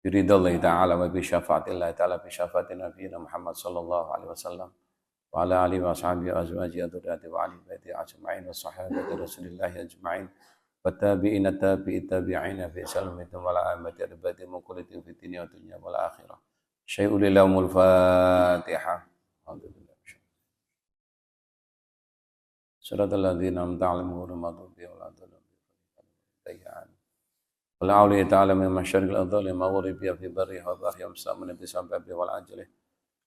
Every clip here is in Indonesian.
Biridhallahi ta'ala wa bi syafa'atillahi ta'ala bi syafa'ati nabiyina Muhammad sallallahu alaihi wasallam wa ala alihi wa sahbihi wa azwajihi dzurriyyati wa ali baiti ajma'in wa sahabati Rasulillah ajma'in wa tabi'ina tabi'i tabi'ina fi salamitum wa la amati arbati mukulitin fi dunya wa dunya wal akhirah. Syai'ul lahumul Fatihah. Alhamdulillah. Suratul ladzina amta 'alaihim ghairil maghdubi 'alaihim wal auli ta'ala min masyarqil ardh ma ghuribi fi barri wa bahri amsa min bisambi wal ajli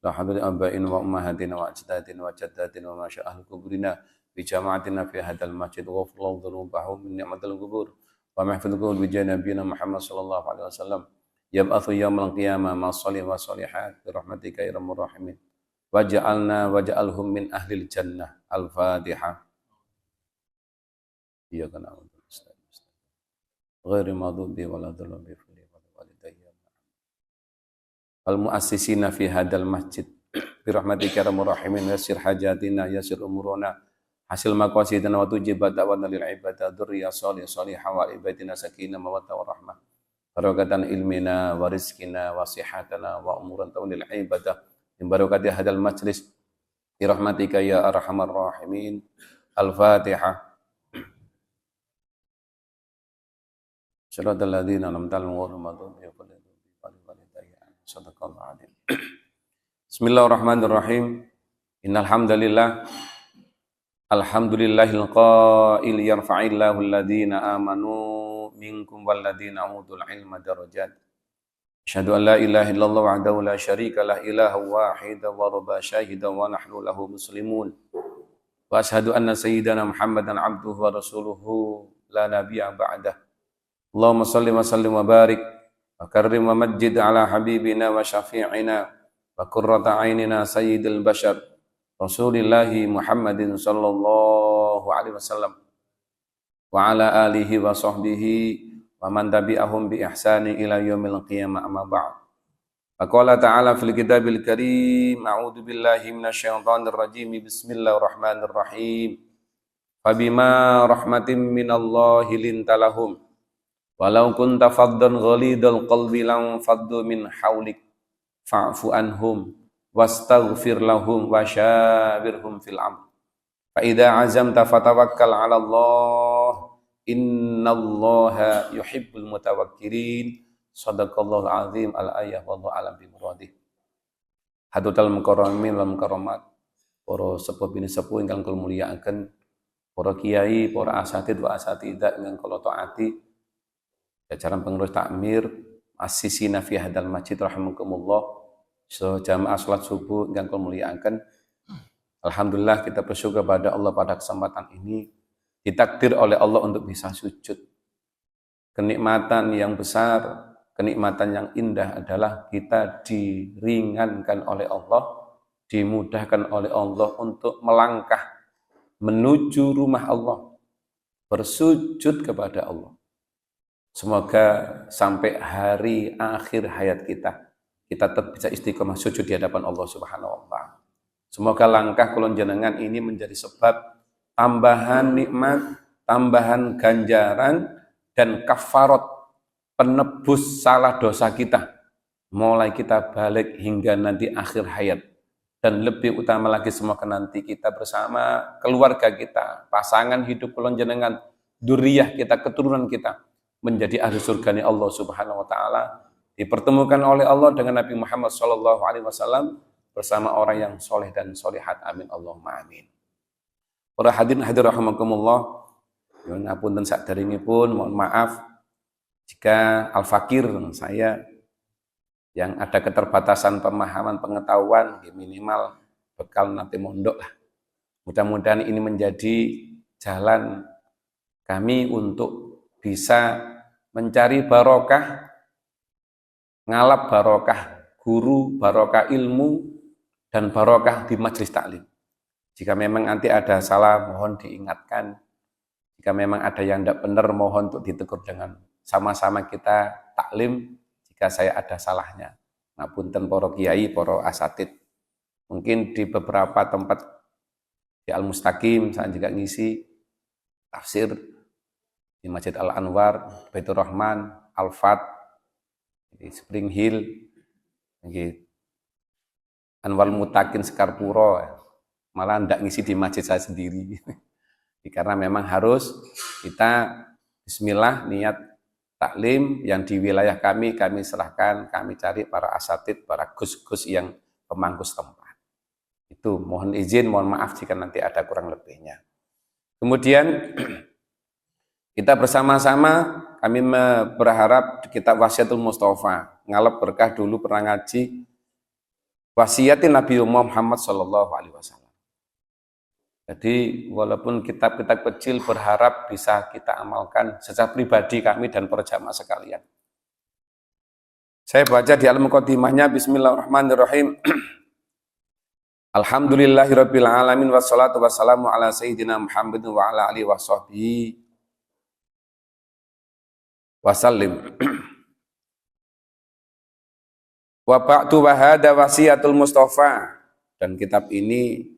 la hadri abain wa ummahatina wa ajdatina wa jaddatina wa masya'al kuburina bi jama'atina fi hadzal masjid wa ghfirlahu dzunubahum min ni'matil qubur wa mahfidhu bi janabina Muhammad sallallahu alaihi wasallam yab'atsu yaumal qiyamah ma shalih wa shalihat bi rahmatika ya arhamar rahimin waj'alhum min ahlil jannah. Al-Fatihah. Iya kana ghairi maghdubi waladdallin al-mu'assisina fi hadzal masjid bi rahmatika ya arhamar rahimin yassir hajatina yassir umurana hasil maqasidina wa tujibat da'wana lil ibadah dzurriyyah salihah wa ibadina sakinah mawaddah wa rahmah barakatan ilmina wa rizqina wa sihatana wa umuran taunil ibadah min barakati hadzal majlis bi rahmatika ya arhamar rahimin. Al-Fatihah. Shiratal ladzina an'amta 'alaihim ghairil maghdubi 'alaihim. Shadaqallahu 'azim. Bismillahirrahmanirrahim. Innal hamdalillah alhamdulillahil qa'il yarfa'illahu alladhina amanu minkum walladzina utul ilma darajat. Asyhadu an la ilaha illallah wahdahu la syarika lah ilaha wahida wa rabba syahida wa nahnu lahu muslimun. Wa asyhadu anna sayyidana Muhammadan abduhu wa rasuluhu la nabiyya ba'dah. Allahumma salli wa sallim wa barik wa karrim wa majjid ala habibina wa syafi'ina wa qurrata ainina sayyidil bashar Rasulillahi Muhammadin sallallahu alaihi wasallam wa ala alihi wa sahbihi wa man tabi'ahum bi ihsani ila yaumil qiyamah amma ba'd. Faqala ta'ala fil kitabil karim a'udzu billahi minasyaitonir rajim bismillahirrahmanirrahim. Fabima rahmatin minallahi lintalahum walau kunta faddan ghalidal qalbi lam faddu min haulik fa'fu anhum wastaghfir lahum wasyawirhum fil amr fa idza azamta fatawakkal 'ala Allah innallaha yuhibbul mutawakkilin. Shadaqallahul azim. Al-ayah wallahu alam bi muradih. Hadratul mukarramin wal mukarramat, para sepuh bini sepuh ingkang kula mulyakaken, para kiai, para asatid wa asatidah ingkang kula taati, jajaran pengurus takmir, assisina fi hadzal masjid rahimakumullah, jamaah salat subuh ingkang kula mulyakaken. Alhamdulillah kita bersyukur kepada Allah pada kesempatan ini ditakdir oleh Allah untuk bisa sujud. Kenikmatan yang besar, kenikmatan yang indah adalah kita diringankan oleh Allah, dimudahkan oleh Allah untuk melangkah menuju rumah Allah, bersujud kepada Allah. Semoga sampai hari akhir hayat kita tetap bisa istiqomah sujud di hadapan Allah Subhanahu wa taala. Semoga langkah kula jenengan ini menjadi sebab tambahan nikmat, tambahan ganjaran dan kafarat penebus salah dosa kita mulai kita balik hingga nanti akhir hayat. Dan lebih utama lagi semoga nanti kita bersama keluarga kita, pasangan hidup kula jenengan, dzurriyyah kita, keturunan kita menjadi ahli surganya Allah Subhanahu wa taala, dipertemukan oleh Allah dengan Nabi Muhammad sallallahu alaihi wasallam bersama orang yang soleh dan solihat. Amin Allahumma amin. Para hadirin hadirat rahimakumullah, nyuwun ngapunten sakderengipun, mohon maaf jika al-fakir saya yang ada keterbatasan pemahaman pengetahuan, minimal bekal nanti mondok lah. Mudah-mudahan ini menjadi jalan kami untuk bisa mencari barokah, ngalap barokah guru, barokah ilmu, dan barokah di majelis taklim. Jika memang nanti ada salah, mohon diingatkan. Jika memang ada yang tidak benar, mohon untuk ditegur dengan sama-sama kita taklim jika saya ada salahnya. Ngapunten para kiai, para asatid. Mungkin di beberapa tempat di Al-Mustaqim saya juga ngisi tafsir di Masjid Al-Anwar, Baitur Rahman, Al-Fat, di Spring Hill, nggih. Anwar Mutakin Sekarpuro, malah ndak ngisi di masjid saya sendiri. Karena memang harus kita bismillah niat taklim yang di wilayah kami serahkan, kami cari para asatid, para gus-gus yang pemangku setempat. Itu mohon izin, mohon maaf jika nanti ada kurang lebihnya. Kemudian kita bersama-sama kami berharap kitab Wasiatul Mustafa, ngalap berkah dulu pernah ngaji wasiatin Nabi Muhammad Sallallahu Alaihi Wasallam. Jadi walaupun kitab-kitab kecil berharap bisa kita amalkan secara pribadi kami dan para jamaah sekalian. Saya baca di al-muqaddimahnya, Bismillahirrahmanirrahim. Alhamdulillahirabbil alamin wassalatu wassalamu ala sayyidina Muhammad wa ala alihi washabbihi wasallim. Wa ba'du wa hada wasiatul Mustafa, dan kitab ini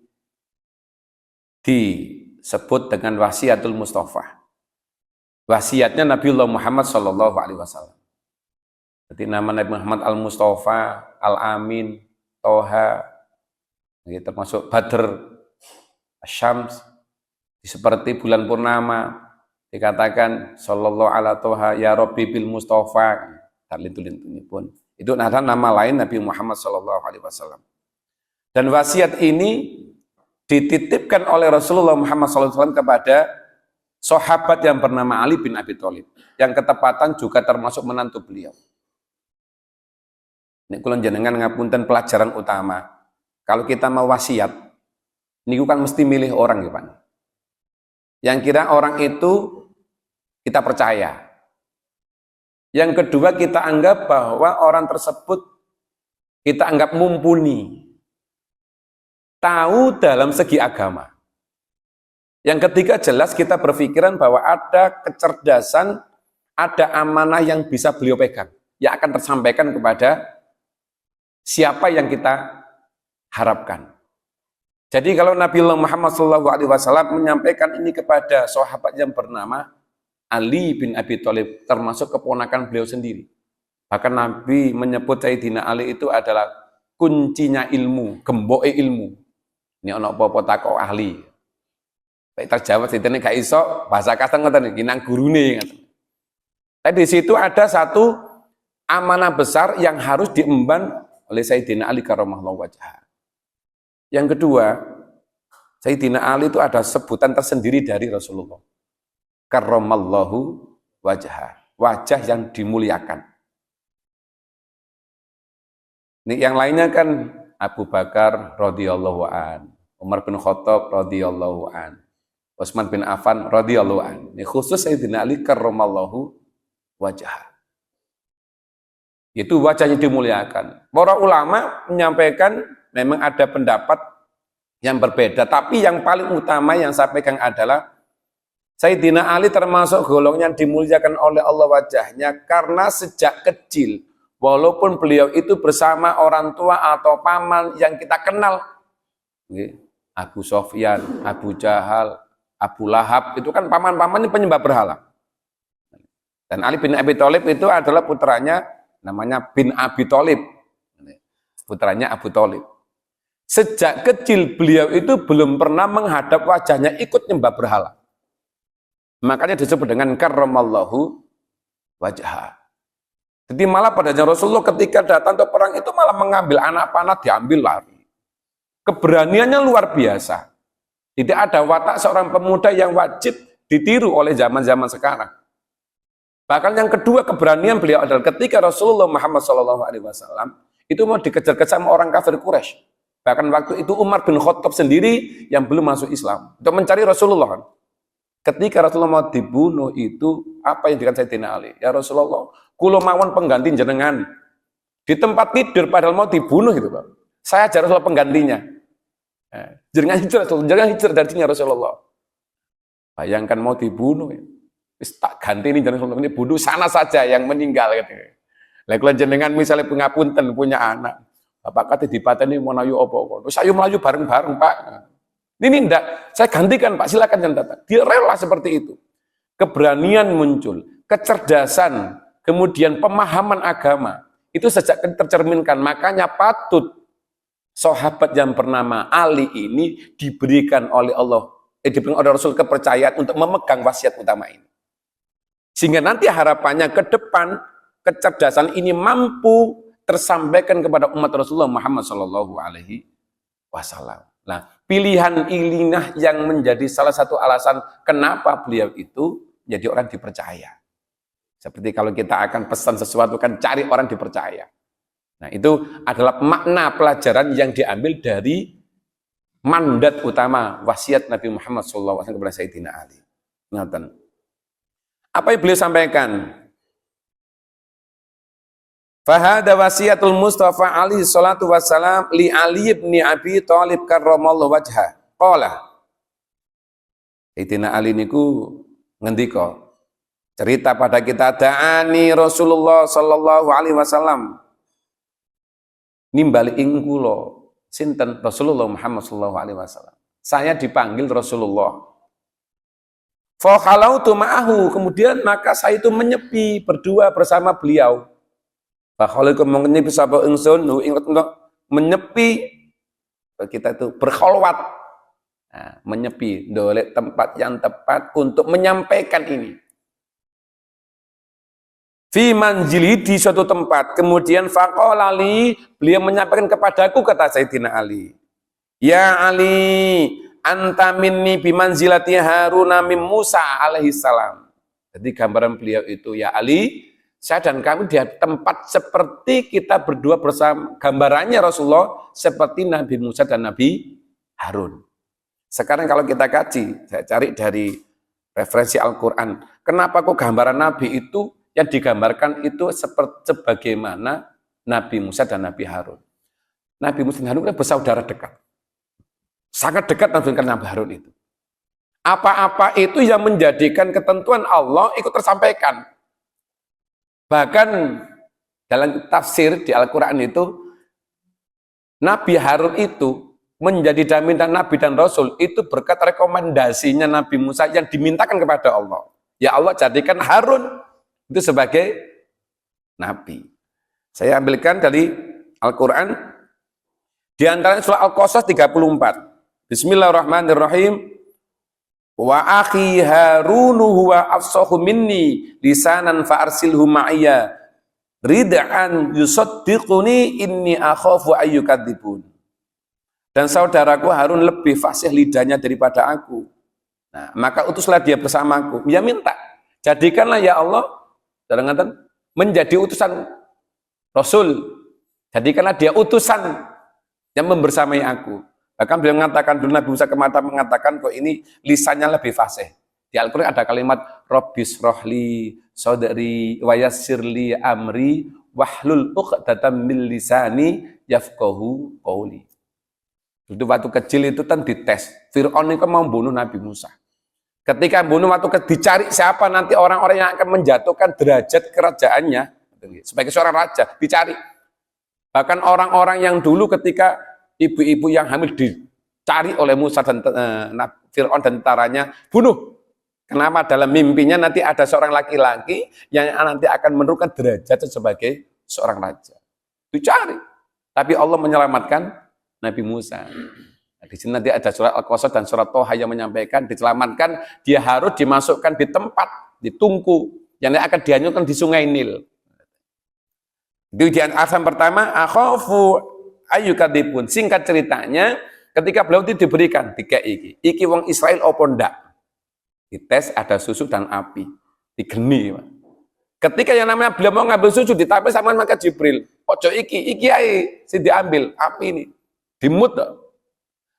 disebut dengan wasiatul Mustafa. Wasiatnya Nabiullah Muhammad sallallahu alaihi wasallam. Jadi nama Nabi Muhammad Al-Mustafa, Al-Amin, Toha, termasuk Badr, Asyams, seperti bulan purnama dikatakan sallallahu ala Toha ya Rabbi bil Mustafa, lintu-lintunya pun. Itu adalah nama lain Nabi Muhammad SAW. Dan wasiat ini dititipkan oleh Rasulullah Muhammad SAW kepada sahabat yang bernama Ali bin Abi Thalib, yang ketepatan juga termasuk menantu beliau. Ini kula jenengan ngapunten pelajaran utama. Kalau kita mau wasiat, ini kan mesti milih orang ya Pak. Yang kira orang itu kita percaya. Yang kedua, kita anggap bahwa orang tersebut kita anggap mumpuni, tahu dalam segi agama. Yang ketiga, jelas kita berpikiran bahwa ada kecerdasan, ada amanah yang bisa beliau pegang, yang akan tersampaikan kepada siapa yang kita harapkan. Jadi kalau Nabi Muhammad SAW menyampaikan ini kepada sahabat yang bernama Ali bin Abi Thalib, termasuk keponakan beliau sendiri. Bahkan Nabi menyebut Sayyidina Ali itu adalah kuncinya ilmu, gemboke ilmu. Ini ana apa-apa takok ahli. Baik terjawab ditene gak iso, bahasa kasar ngoten iki nang gurune ngoten. Tapi di situ ada satu amanah besar yang harus diemban oleh Sayyidina Ali karramallahu wajhah. Yang kedua, Sayyidina Ali itu ada sebutan tersendiri dari Rasulullah. Karramallahu wajhah, wajah yang dimuliakan. Ini yang lainnya kan Abu Bakar radhiyallahu an, Umar bin Khattab radhiyallahu an, Utsman bin Affan radhiyallahu an. Ini khusus Sayyidina Ali karramallahu wajhah. Itu wajahnya dimuliakan. Para ulama menyampaikan memang ada pendapat yang berbeda, tapi yang paling utama yang saya pegang adalah Sayyidina Ali termasuk golongan yang dimuliakan oleh Allah wajahnya karena sejak kecil, walaupun beliau itu bersama orang tua atau paman yang kita kenal, Abu Sofyan, Abu Jahal, Abu Lahab, itu kan paman-pamannya penyembah berhala. Dan Ali bin Abi Thalib itu adalah putranya, namanya bin Abi Thalib, putranya Abu Thalib. Sejak kecil beliau itu belum pernah menghadap wajahnya ikut nyembah berhala. Makanya disebut dengan karramallahu wajhah. Jadi malah pada zaman Rasulullah ketika datang ke perang itu malah mengambil anak panah, diambil lari. Keberaniannya luar biasa. Tidak ada watak seorang pemuda yang wajib ditiru oleh zaman-zaman sekarang. Bahkan yang kedua keberanian beliau adalah ketika Rasulullah Muhammad SAW itu mau dikejar-kejar sama orang kafir Quraisy. Bahkan waktu itu Umar bin Khattab sendiri yang belum masuk Islam untuk mencari Rasulullah. Ketika Rasulullah mau dibunuh itu, apa yang dikatakan Sayyidina Ali? Ya Rasulullah, kula mawon pengganti jenengan. Di tempat tidur padahal mau dibunuh itu, Pak. Saya ajar Rasulullah penggantinya. Jangan hijrah darinya Rasulullah. Bayangkan mau dibunuh, tak ganti ini jangan Rasulullah, ini bunuh sana saja yang meninggal. Gitu. Lah kula jenengan misalnya pengapunten punya anak, bapak kata dipateni mau nayu apa-apa. Terus ayo melayu bareng-bareng, Pak. Ini enggak, saya gantikan Pak, silakan jangan datang. Dia rela seperti itu. Keberanian muncul, kecerdasan, kemudian pemahaman agama. Itu sejak tercerminkan. Makanya patut sahabat yang bernama Ali ini diberikan oleh Allah, diberikan oleh Rasul kepercayaan untuk memegang wasiat utama ini. Sehingga nanti harapannya ke depan kecerdasan ini mampu tersampaikan kepada umat Rasulullah Muhammad Shallallahu Alaihi Wasallam. Nah, pilihan inilah yang menjadi salah satu alasan kenapa beliau itu menjadi orang dipercaya. Seperti kalau kita akan pesan sesuatu kan cari orang dipercaya. Nah, itu adalah makna pelajaran yang diambil dari mandat utama wasiat Nabi Muhammad SAW kepada Sayyidina Ali. Ingatan. Apa yang beliau sampaikan? Fahada wasiatul Mustafa alaihi salatu wassalam li Ali ibn Abi Thalib karramallahu wajhah. Qala. Sayyidina Ali niku ngendika cerita pada kita, da'ani Rasulullah sallallahu alaihi wasallam nimbali ing kula sinten Rasulullah Muhammad sallallahu alaihi wasallam. Saya dipanggil Rasulullah. Fa khalautu ma'ahu, kemudian maka saya itu menyepi berdua bersama beliau. Fa khalautu menyepi sapa ingsun menyepi, kita itu berkholwat. Nah, menyepi dolek tempat yang tepat untuk menyampaikan ini. Fi manzili, di suatu tempat. Kemudian faqala li, beliau menyampaikan kepadaku, kata Sayyidina Ali, ya Ali, anta minni bimanzilati Haruna min Musa alaihi salam. Jadi gambaran beliau itu, ya Ali, saya dan kamu di tempat seperti kita berdua bersama. Gambarannya Rasulullah seperti Nabi Musa dan Nabi Harun. Sekarang kalau kita kaji, saya cari dari referensi Al-Quran, kenapa kok gambaran Nabi itu yang digambarkan itu seperti sebagaimana Nabi Musa dan Nabi Harun. Nabi Musa dan Harun kan bersaudara dekat. Sangat dekat dengan Nabi Harun itu. Apa-apa itu yang menjadikan ketentuan Allah ikut tersampaikan. Bahkan dalam tafsir di Al-Quran itu, Nabi Harun itu menjadi jaminan Nabi dan Rasul itu berkat rekomendasinya Nabi Musa yang dimintakan kepada Allah. Ya Allah, jadikan Harun itu sebagai Nabi. Saya ambilkan dari Al-Quran, di antara surah Al-Qasas 34. Bismillahirrahmanirrahim. Wa akhi Harunu huwa afsahu minni lisanan fa arsilhu ma'iyya rid'an yusaddiquni inni akhafu ayyukadzibun. Dan saudaraku Harun lebih fasih lidahnya daripada aku. Nah, maka utuslah dia bersamaku. Ya minta, jadikanlah ya Allah menjadi utusan Rasul. Jadikanlah dia utusan yang membersamai aku. Bahkan beliau mengatakan, dulu Nabi Musa kemata mengatakan kok ini lisannya lebih fasih. Di Al-Quran ada kalimat Rabbis rohli sodari wayassirli amri wahlul uqdatam min lisani yafqahu qawli. Itu waktu kecil itu kan dites. Fir'aun itu mau bunuh Nabi Musa. Ketika bunuh waktu dicari siapa nanti orang-orang yang akan menjatuhkan derajat kerajaannya sebagai seorang raja, dicari. Bahkan orang-orang yang dulu ketika ibu-ibu yang hamil dicari oleh Musa dan Fir'aun dan tentaranya, bunuh. Kenapa? Dalam mimpinya nanti ada seorang laki-laki yang nanti akan menurunkan derajat sebagai seorang raja. Dicari. Tapi Allah menyelamatkan Nabi Musa. Nah, di sini nanti ada surat Al-Qasas dan surat Toha yang menyampaikan diselamatkan, dia harus dimasukkan di tempat, di tungku yang akan dihanyutkan di Sungai Nil. Itu di asam pertama, akhafu ayyukadzibun. Singkat ceritanya, ketika beliau itu diberikan tiga iki wong Israel opo ndak? Dites ada susu dan api, digeni. Ketika yang namanya beliau mau ngambil susu ditampil sama maka Jibril, ojo iki ae sing diambil api ini. Dimut.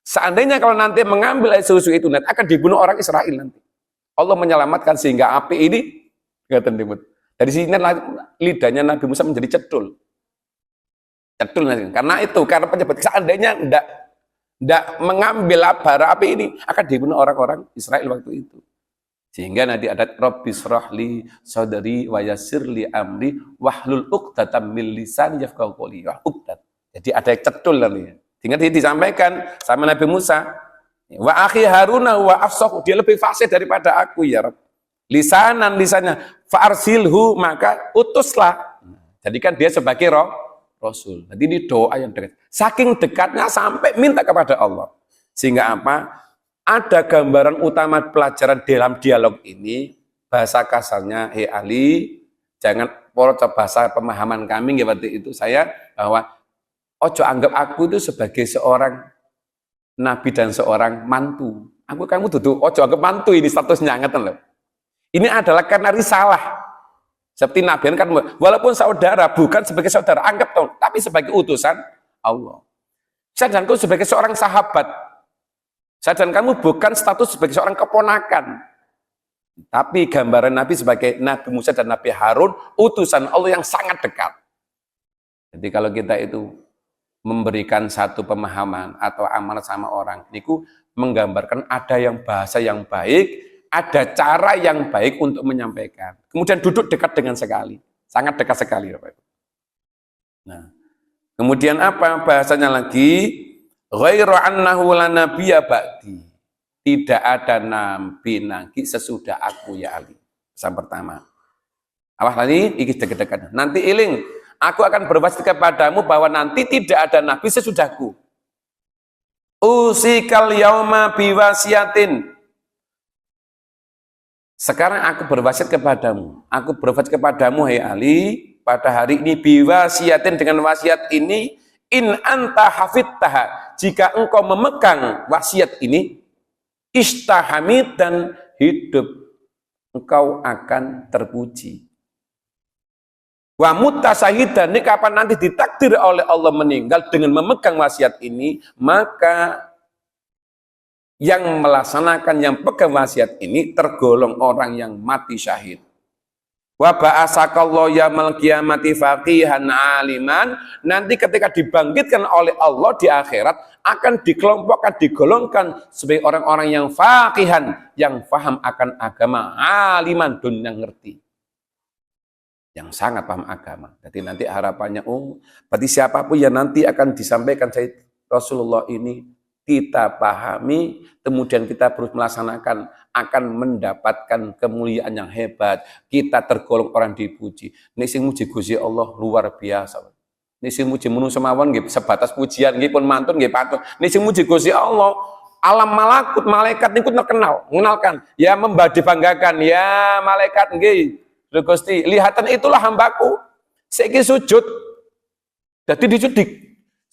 Seandainya kalau nanti mengambil air susu itu nanti akan dibunuh orang Israel nanti. Allah menyelamatkan sehingga api ini enggak dimut. Dari sini lidahnya Nabi Musa menjadi cedul. Cedul nanti. Karena penyebab seandainya enggak mengambil bara api ini akan dibunuh orang-orang Israel waktu itu. Sehingga nanti ada Rabbis rohli saudari wa yassirli amri wahlul uqdatam min lisani yafqahu qawli. Jadi ada cedul nanti. Sehingga disampaikan sama Nabi Musa, wa akhi Haruna wa afsahu, dia lebih fasih daripada aku ya Rabb. Lisanan lisannya, fa arsilhu, maka utuslah. Jadikan dia sebagai Rasul. Jadi ini doa yang dekat. Saking dekatnya sampai minta kepada Allah. Sehingga apa? Ada gambaran utama pelajaran dalam dialog ini. Bahasa kasarnya, hei Ali, jangan bahasa pemahaman kami seperti itu saya bahwa ojo anggap aku itu sebagai seorang nabi dan seorang mantu. Kamu tuh ojo anggap mantu ini statusnya ngeten loh. Ini adalah karena risalah. Seperti nabi kan walaupun saudara bukan sebagai saudara anggap toh, tapi sebagai utusan Allah. Saya dan kamu sebagai seorang sahabat. Saya dan kamu bukan status sebagai seorang keponakan. Tapi gambaran Nabi sebagai Nabi Musa dan Nabi Harun, utusan Allah yang sangat dekat. Jadi kalau kita itu memberikan satu pemahaman atau amanat sama orang, niku menggambarkan ada yang bahasa yang baik, ada cara yang baik untuk menyampaikan. Kemudian duduk dekat dengan sekali, sangat dekat sekali. Nah, kemudian apa bahasanya lagi? Ghairu annahu la nabiyya ba'di. Tidak ada nabi lagi sesudah aku ya Ali. Pesan pertama. Awas tadi iki dekat-dekat. Nanti iling, aku akan berwasiat kepadamu bahwa nanti tidak ada nabi sesudahku. Usikal yauma biwasiatin. Sekarang aku berwasiat kepadamu. Aku berwasiat kepadamu hai Ali pada hari ini biwasiatin dengan wasiat ini in anta hafidtaha. Jika engkau memegang wasiat ini istahamid dan hidup engkau akan terpuji. Wa mutasahidan ini kapan nanti ditakdir oleh Allah meninggal dengan memegang wasiat ini, maka yang melaksanakan yang pegang wasiat ini tergolong orang yang mati syahid. Wa ba'asakallahu yaumil qiyamati faqihan aliman, nanti ketika dibangkitkan oleh Allah di akhirat akan dikelompokkan, digolongkan sebagai orang-orang yang faqihan, yang faham akan agama, aliman dan yang ngerti, yang sangat paham agama. Jadi nanti harapannya berarti siapapun yang nanti akan disampaikan Sayyid Rasulullah ini kita pahami, kemudian kita terus melaksanakan, akan mendapatkan kemuliaan yang hebat. Kita tergolong orang dipuji. Nek sing muji Gusti Allah luar biasa. Nek sing muji menungso mawon nggih sebatas pujian nggih pun mantun nggih patut. Nek sing muji Gusti Allah, alam malakut malaikat niku terkenal, mengenalkan, ya membadi banggakan, ya malaikat nggih. Gusti, lihatan itulah hambaku. Saiki sujud. Jadi disujud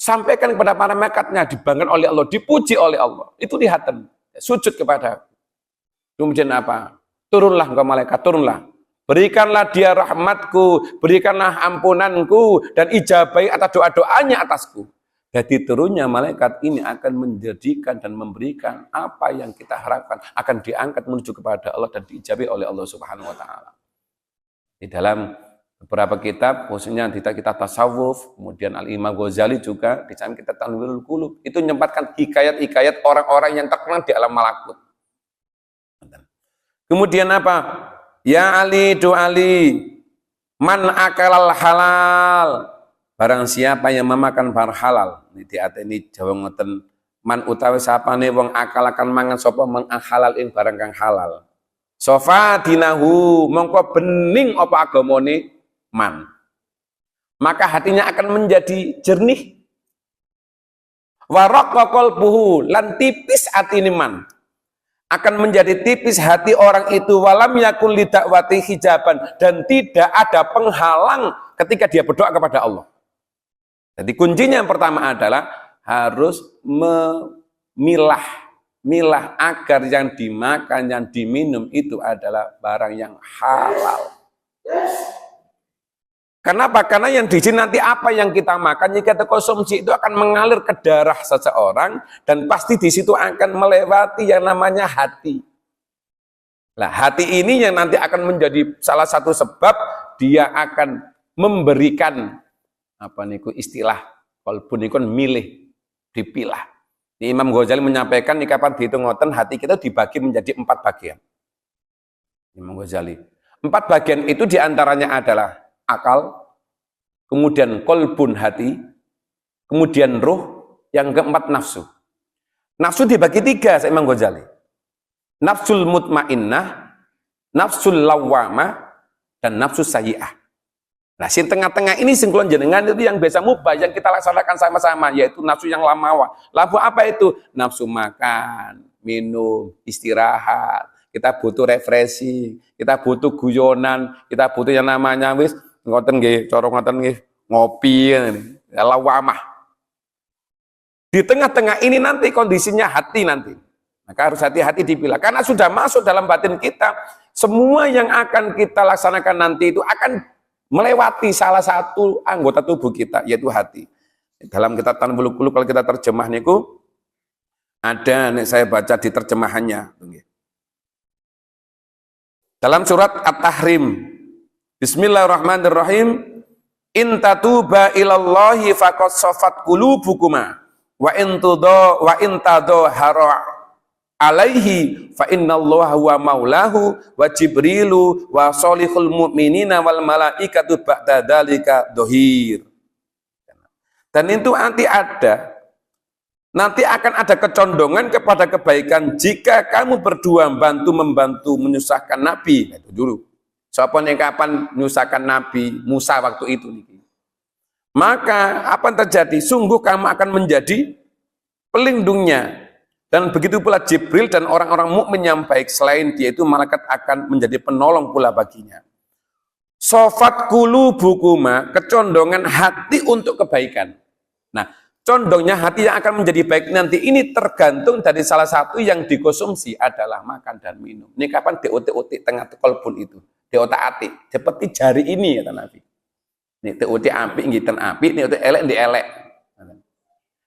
sampaikan kepada para malaikatnya, dibanggakan oleh Allah, dipuji oleh Allah. Itu lihatan, sujud kepada. Kemudian apa? Turunlah engkau malaikat, turunlah. Berikanlah dia rahmatku, berikanlah ampunanku, dan ijabai atas doa-doanya atasku. Jadi turunnya malaikat ini akan menjadikan dan memberikan apa yang kita harapkan, akan diangkat menuju kepada Allah dan diijabai oleh Allah Subhanahu wa Ta'ala. Di dalam beberapa kitab, khususnya kita tasawuf, kemudian Al-Imam Ghazali juga, di sana kita Tanwirul Qulub, itu menyempatkan hikayat-hikayat orang-orang yang terkenal di alam malakut. Kemudian apa? Ya Ali, do Ali, man akalal halal, barang siapa yang memakan bar halal. Ini Jawa ngoten, man utawi sapane wong akal akan mangan sapa man halal ing barang kang halal. Sofa dinahu mongko bening apa agamane man, maka hatinya akan menjadi jernih. Waraqqa qalbuhu lan tipis atine man, akan menjadi tipis hati orang itu. Walam yakul lidakwati hijaban, dan tidak ada penghalang ketika dia berdoa kepada Allah. Jadi kuncinya yang pertama adalah harus memilah agar yang dimakan, yang diminum itu adalah barang yang halal. Kenapa? Karena yang di sini nanti apa yang kita makan, yang kita konsumsi itu akan mengalir ke darah seseorang, dan pasti di situ akan melewati yang namanya hati. Nah, hati ini yang nanti akan menjadi salah satu sebab dia akan memberikan apa niku istilah kalbun niku milih, dipilah. Imam Ghazali menyampaikan nih kapan dihitung ngoten, hati kita dibagi menjadi 4 bagian. Imam Ghazali. 4 bagian itu diantaranya adalah akal, kemudian kolbun hati, kemudian ruh, yang keempat nafsu. Nafsu dibagi 3 Imam Ghazali. Nafsul mutmainnah, nafsul lawwamah, dan nafsu sayyi'ah. Nah, sing tengah-tengah ini sing kula jenengan itu yang biasa mubah yang kita laksanakan sama-sama, yaitu nafsu yang lamawa. Lalu apa itu? Nafsu makan, minum, istirahat. Kita butuh refreshing, kita butuh guyonan, kita butuh yang namanya wis ngoten nggih, cara ngoten nggih, ngopi lawamah. Di tengah-tengah ini nanti kondisinya hati nanti. Maka harus hati-hati dipilah. Karena sudah masuk dalam batin kita, semua yang akan kita laksanakan nanti itu akan melewati salah satu anggota tubuh kita, yaitu hati. Dalam kitab Tanbul Qulub kalau kita terjemah niku ada, nih saya baca di terjemahannya. Dalam surat At-Tahrim, Bismillahirrahmanirrahim, in tatuba ilallahi faqad safat qulubukuma wa in tadhara alaihi fa innallaha huwa maulahu wa jibrilu wa sholihul mu'minina wal malaikatu ba'da dzalika dhahir. Dan itu nanti akan ada kecondongan kepada kebaikan jika kamu berdua membantu menyusahkan Nabi. Itu dulu. Siapa yang kapan menyusahkan Nabi Musa waktu itu? Maka apa yang terjadi? Sungguh kamu akan menjadi pelindungnya. Dan begitu pula Jibril dan orang-orang mukmin yang baik selain dia itu malaikat akan menjadi penolong pula baginya. Sofat qulubukuma, kecondongan hati untuk kebaikan. Nah, condongnya hati yang akan menjadi baik nanti ini tergantung dari salah satu yang dikonsumsi adalah makan dan minum. Ini kapan diotik-otik tengah kolbun itu, diotak-atik seperti jari ini ya Nabi. Ini diotik api ngitan api, ini otik elek di elek.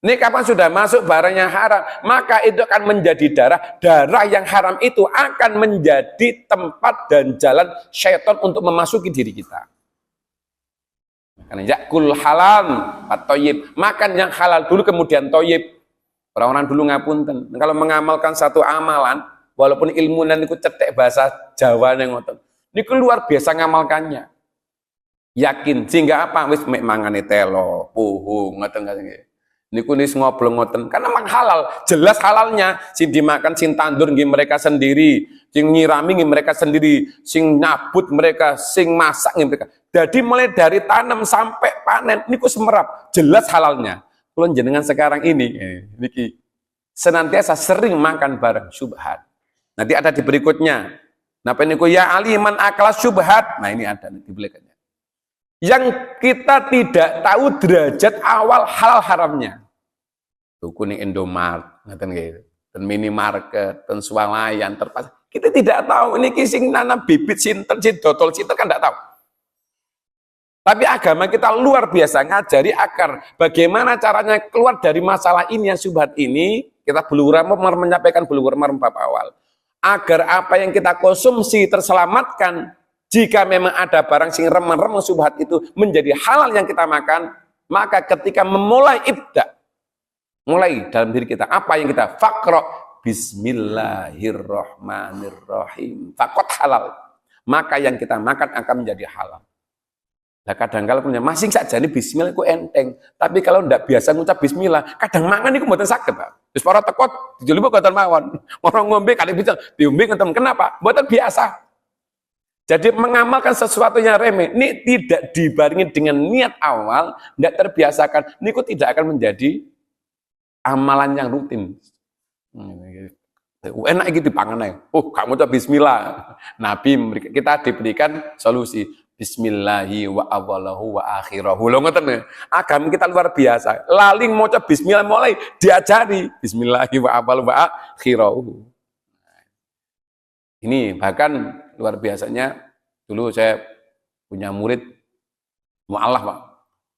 Ini kapan sudah masuk barangnya haram, maka itu akan menjadi darah yang haram itu akan menjadi tempat dan jalan syaitan untuk memasuki diri kita. Karena yakul halal atau toyib, makan yang halal dulu kemudian toyib. Orang-orang dulu ngapunten, kalau mengamalkan satu amalan, walaupun ilmu dan ikut cetek bahasa Jawa yang ngoten, ini luar biasa ngamalkannya. Yakin sehingga apa? Wis mek mangane telo, puhung ngoten ngoten. Niku nis ngobrol ngoten karena memang halal, jelas halalnya. Sing dimakan sing tandur nggih mereka sendiri, sing nyirami nggih mereka sendiri, sing nyabut mereka, sing masak nggih mereka. Jadi mulai dari tanam sampai panen niku semerap, jelas halalnya. Kula jenengan sekarang ini niki senantiasa sering makan barang syubhat. Nanti ada di berikutnya. Napa niku ya aliman akal syubhat. Nah ini ada di belakangnya. Yang kita tidak tahu derajat awal halal haramnya. Tuku ning Indomaret, ngaten nggih, ten minimarket, ten swalayan, terpas. Kita tidak tahu ini sing nanam bibit sinten, sing dodol sinten kan tidak tahu. Tapi agama kita luar biasa ngajari agar bagaimana caranya keluar dari masalah ini yang syubhat ini, kita menyampaikan bulughur maram bab awal. Agar apa yang kita konsumsi terselamatkan, jika memang ada barang sing remeng-remeng syubhat itu menjadi halal yang kita makan, maka ketika memulai ibda, mulai dalam diri kita, apa yang kita fakro, bismillahirrahmanirrahim, fakot halal, maka yang kita makan akan menjadi halal. Nah kadang-kadang punya masing saja ini bismillah itu enteng, tapi kalau tidak biasa ngucap bismillah, kadang mangan itu mboten saged, Pak. Terus para tekot dijulup mboten mawon. Orang ngombe kadang bisa diombe ngoten. Kenapa? Mboten biasa. Jadi mengamalkan sesuatu yang remeh, ini tidak dibarengi dengan niat awal, tidak terbiasakan, ini kok tidak akan menjadi amalan yang rutin. Enak gitu pangan. Oh, kamu tuh bismillah. Nabi kita diberikan solusi. Bismillahi wa awalahu wa akhirahu. Lho ngoten. Agama kita luar biasa. Laling maca bismillah mulai diajari bismillahi wa awalahu wa akhirahu. Ini bahkan luar biasanya dulu saya punya murid mu'alaf, Pak.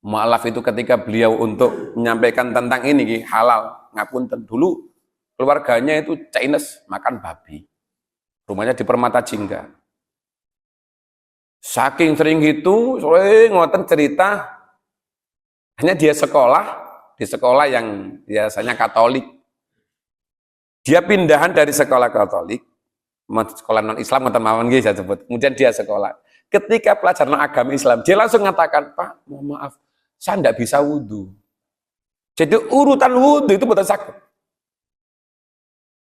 Mu'alaf itu ketika beliau untuk menyampaikan tentang ini halal, ngapunten dulu keluarganya itu Chinese makan babi. Rumahnya di Permata Jingga. Saking sering itu, ngoten cerita hanya dia sekolah di sekolah yang biasanya Katolik. Dia pindahan dari sekolah Katolik, sekolah non Islam ngoten mawon nggih saya sebut. Kemudian dia sekolah. Ketika pelajaran agama Islam, dia langsung mengatakan, "Pak, mohon maaf, saya tidak bisa wudhu." Jadi urutan wudhu itu betul sakit.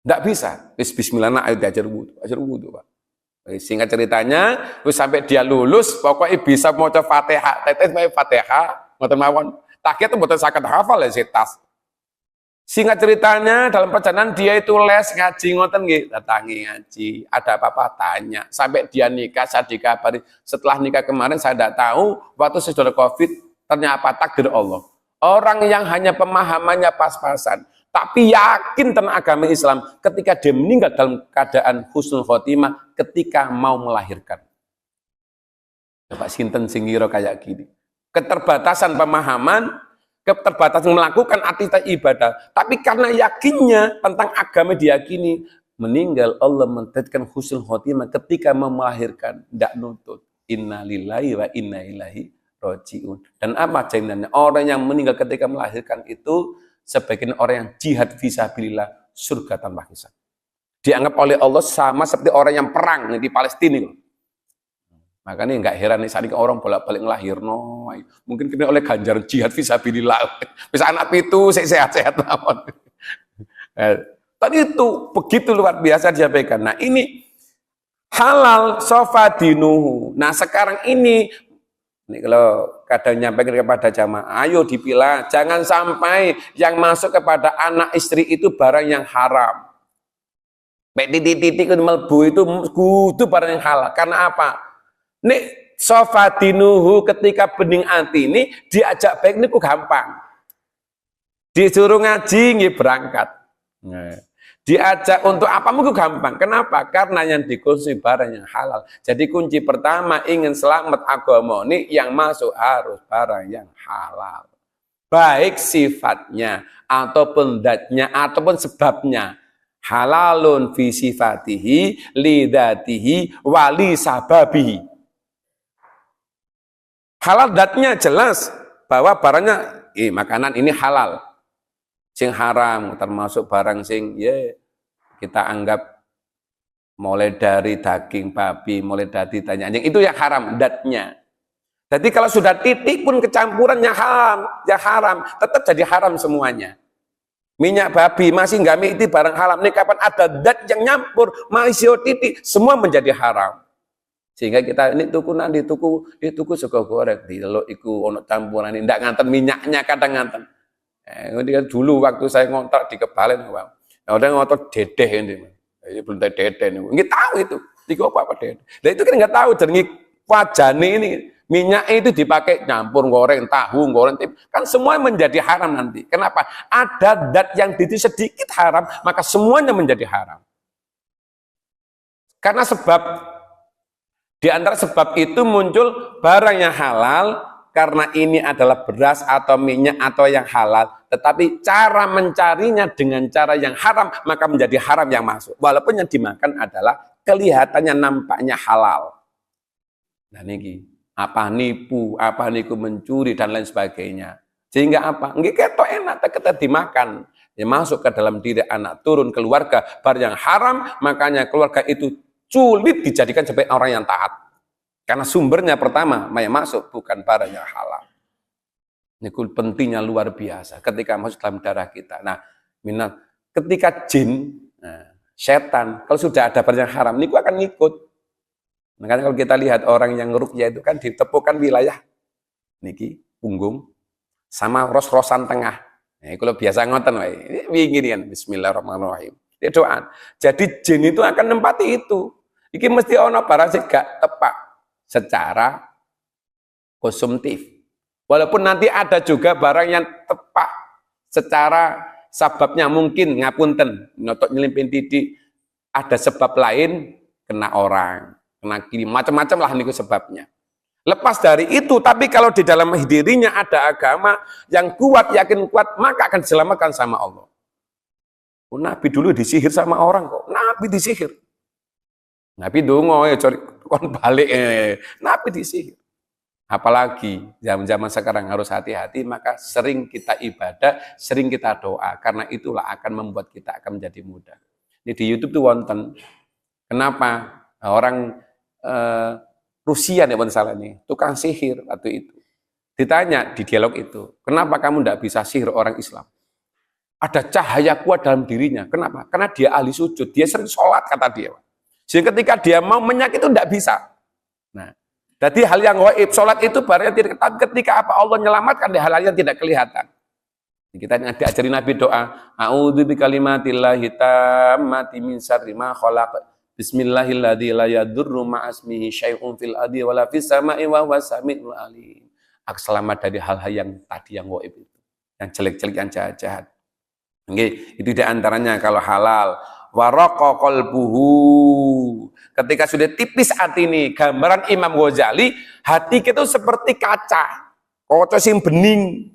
Tidak bisa. Bismillah, ayo diajar wudhu, Pak. Singkat ceritanya, terus sampai dia lulus, pokoknya bisa maca Fatihah, tetes wae Fatihah, mboten mawon. Taknya itu mboten saged hafal ya setas. Singkat ceritanya, dalam perjalanan dia itu les ngaji ngoten nggih, datangi ngaji. Ada apa-apa tanya. Sampai dia nikah, saya dikabari. Setelah nikah kemarin saya tidak tahu, waktu sudah Covid, ternyata takdir Allah. Orang yang hanya pemahamannya pas-pasan, tapi yakin tentang agama Islam ketika dia meninggal dalam keadaan husnul khotimah ketika mau melahirkan. Bapak sinten sing ngira kayak gini. Keterbatasan pemahaman, keterbatasan melakukan aktivitas ibadah, tapi karena yakinnya tentang agama diyakini, meninggal Allah menetapkan husnul khotimah ketika mau melahirkan, tidak nutut. Inna lillahi wa inna ilaihi rojiun. Dan apa jaminannya? Orang yang meninggal ketika melahirkan itu sebagian orang yang jihad fisabilillah, surga tanpa hisab. Dianggap oleh Allah sama seperti orang yang perang di Palestina. Makanya nggak heran nih saat ini orang bolak-balik ngelahirno. Mungkin kena oleh ganjaran jihad fisabilillah. Bisa anak itu sehat-sehat. Tadi itu begitu luar biasa disampaikan. Nah ini halal sofadinuhu. Nah sekarang ini kalau kadang nyampaikan kepada jamaah, ayo dipilah, jangan sampai yang masuk kepada anak istri itu barang yang haram. Baik titik-titik melbu itu kudu barang yang halal. Karena apa? Nek sofadinuhu ketika bening ati ini diajak baik niku gampang. Disuruh ngaji nggih berangkat. Nah, diajak untuk apa mungkin gampang. Kenapa? Karena yang dikonsumsi barang yang halal. Jadi kunci pertama ingin selamat agama ini yang masuk harus barang yang halal. Baik sifatnya ataupun datnya ataupun sebabnya. Halalun fi sifatihi lidatihi wali sababihi. Halal datnya jelas bahwa barangnya makanan ini halal. Sing haram termasuk barang sing kita anggap mulai dari daging babi, mulai dari daging anjing itu yang haram datnya. Jadi kalau sudah titik pun kecampurannya haram, tetap jadi haram semuanya. Minyak babi masih nggak itu barang haram. Ini kapan ada dat yang nyampur masih titik semua menjadi haram. Sehingga kita ini tuku sego goreng di lo iku ono campuran ini ndak nganten minyaknya kadang nganten. Dulu waktu saya ngontrak di Kebalen, ada ngotot dedeh ini, belum tahu dedeh ini, nggak tahu itu, tiga apa dedeh. Dan itu kan nggak tahu, jadi wajane ini minyak itu dipakai nyampur goreng tahu, goreng kan semua menjadi haram nanti. Kenapa? Ada dat yang sedikit haram, maka semuanya menjadi haram. Karena sebab di antara sebab itu muncul barang yang halal. Karena ini adalah beras atau minyak atau yang halal, tetapi cara mencarinya dengan cara yang haram, maka menjadi haram yang masuk. Walaupun yang dimakan adalah kelihatannya nampaknya halal. Nah ini apa nipu, apa niku mencuri dan lain sebagainya. Sehingga apa? Nggih ketok enak kita dimakan. Ya masuk ke dalam diri anak turun keluarga bar yang haram, makanya keluarga itu sulit dijadikan sebagai orang yang taat. Karena sumbernya pertama yang masuk bukan barang yang halal. Ini pentingnya luar biasa ketika masuk dalam darah kita. Nah, ketika jin, setan, kalau sudah ada barang yang haram, ini akan ngikut. Makanya kalau kita lihat orang yang ruqyah itu kan ditepukan wilayah niki punggung sama ros-rosan tengah. Nah, kalau biasa ngoten wae. Ini kan bismillahirrahmanirrahim. Ini doa. Jadi jin itu akan nempati itu. Iki mesti ono barang sing gak tepak secara konsumtif. Walaupun nanti ada juga barang yang tepat secara sebabnya mungkin ngapunten, notok nyelimpin titik, ada sebab lain kena orang, kena kiri, macam-macam lah niku sebabnya. Lepas dari itu, tapi kalau di dalam dirinya ada agama yang kuat, yakin kuat, maka akan diselamatkan sama Allah. Nabi dulu disihir sama orang kok, Nabi disihir. Nabi dongo ya kon balik Nabi disihir. Apalagi zaman-zaman sekarang harus hati-hati, maka sering kita ibadah, sering kita doa, karena itulah akan membuat kita akan menjadi mudah. Ini di YouTube tuh wonten. Kenapa orang Rusia nih salah nih, tukang sihir waktu itu. Ditanya di dialog itu, kenapa kamu tidak bisa sihir orang Islam? Ada cahaya kuat dalam dirinya. Kenapa? Karena dia ahli sujud, dia sering sholat kata dia. Sehingga ketika dia mau menyakiti itu tidak bisa. Nah, jadi hal yang gaib, sholat itu barangnya tidak, tapi ketika apa Allah menyelamatkan di hal yang tidak kelihatan. Kita diajari Nabi doa, a'udzu bikalimatillahi tammati min syarri ma khalaq. Bismillahilladzi la yadurru ma'asmihi syai'un fil ardi wala fis sama'i wa huwas samiul alim. Aku selamat dari hal-hal yang tadi yang gaib itu, yang jelek-jelek, yang jahat-jahat. Oke, itu diantaranya kalau halal. Waraqa qalbuhu. Ketika sudah tipis hati ini, gambaran Imam Ghazali, hati kita seperti kaca, kaca sing bening.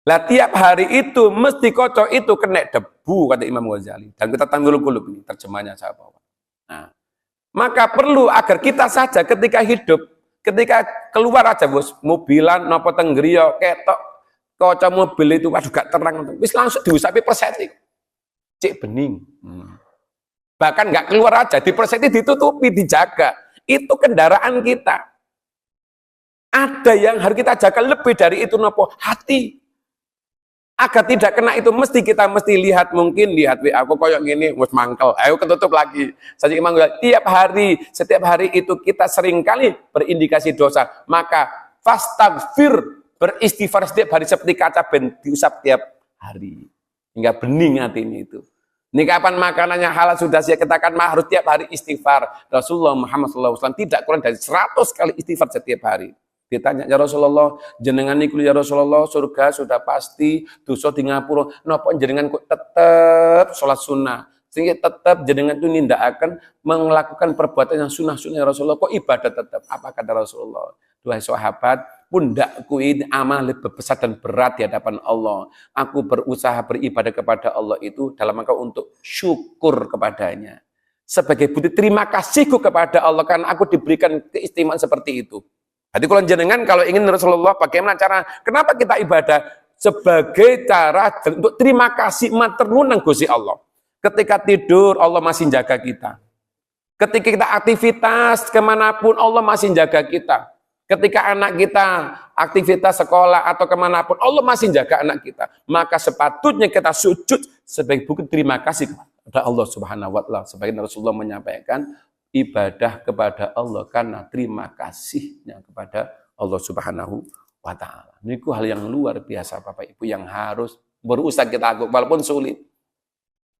Lah tiap hari itu mesti kaca itu kena debu, kata Imam Ghazali. Dan kita tanggul kulub ini terjemahnya saya bawa. Nah, maka perlu agar kita saja ketika hidup, ketika keluar aja bos, mobilan nopo tenggriya ketok kaca mobil itu waduh gak terang, wis langsung diusapi perseti. Cek bening. Bahkan nggak keluar aja, diperseti, ditutupi, dijaga. Itu kendaraan kita. Ada yang harus kita jaga lebih dari itu nopo hati. Agar tidak kena itu mesti kita lihat, mungkin lihat aku koyok gini, mus mangkel, ayo ketutup lagi. Saya imam setiap hari itu kita seringkali berindikasi dosa. Maka fastaghfir, beristighfar setiap hari seperti kaca ben diusap tiap hari. Hingga bening hati ini itu. Ini kapan makanannya halal sudah saya katakan harus tiap hari istighfar. Rasulullah Muhammad SAW tidak kurang dari 100 kali istighfar setiap hari. Ditanya, ya Rasulullah, jenengan niku ya Rasulullah, surga sudah pasti, dosa di ngapura, napa jenengan kok tetap sholat sunnah, sehingga tetap jenengan itu akan melakukan perbuatan yang sunnah-sunnah ya Rasulullah, kok ibadah tetap? Apa kata Rasulullah? Duhai sahabat, pundakku ini amal lebih besar dan berat di hadapan Allah. Aku berusaha beribadah kepada Allah itu dalam rangka untuk syukur kepadanya. Sebagai bukti terima kasihku kepada Allah karena aku diberikan keistimewaan seperti itu. Jadi kalau jenengan kalau ingin Rasulullah bagaimana cara? Kenapa kita ibadah? Sebagai cara untuk terima kasih matur nuwun Gusti Allah. Ketika tidur Allah masih jaga kita. Ketika kita aktivitas kemanapun Allah masih jaga kita. Ketika anak kita aktivitas sekolah atau kemanapun Allah masih jaga anak kita. Maka sepatutnya kita sujud sebagai bukti terima kasih kepada Allah Subhanahu wa Ta'ala. Sebagian Rasulullah menyampaikan ibadah kepada Allah karena terima kasihnya kepada Allah Subhanahu wa Ta'ala. Ini hal yang luar biasa Bapak Ibu yang harus berusaha kita lakukan walaupun sulit.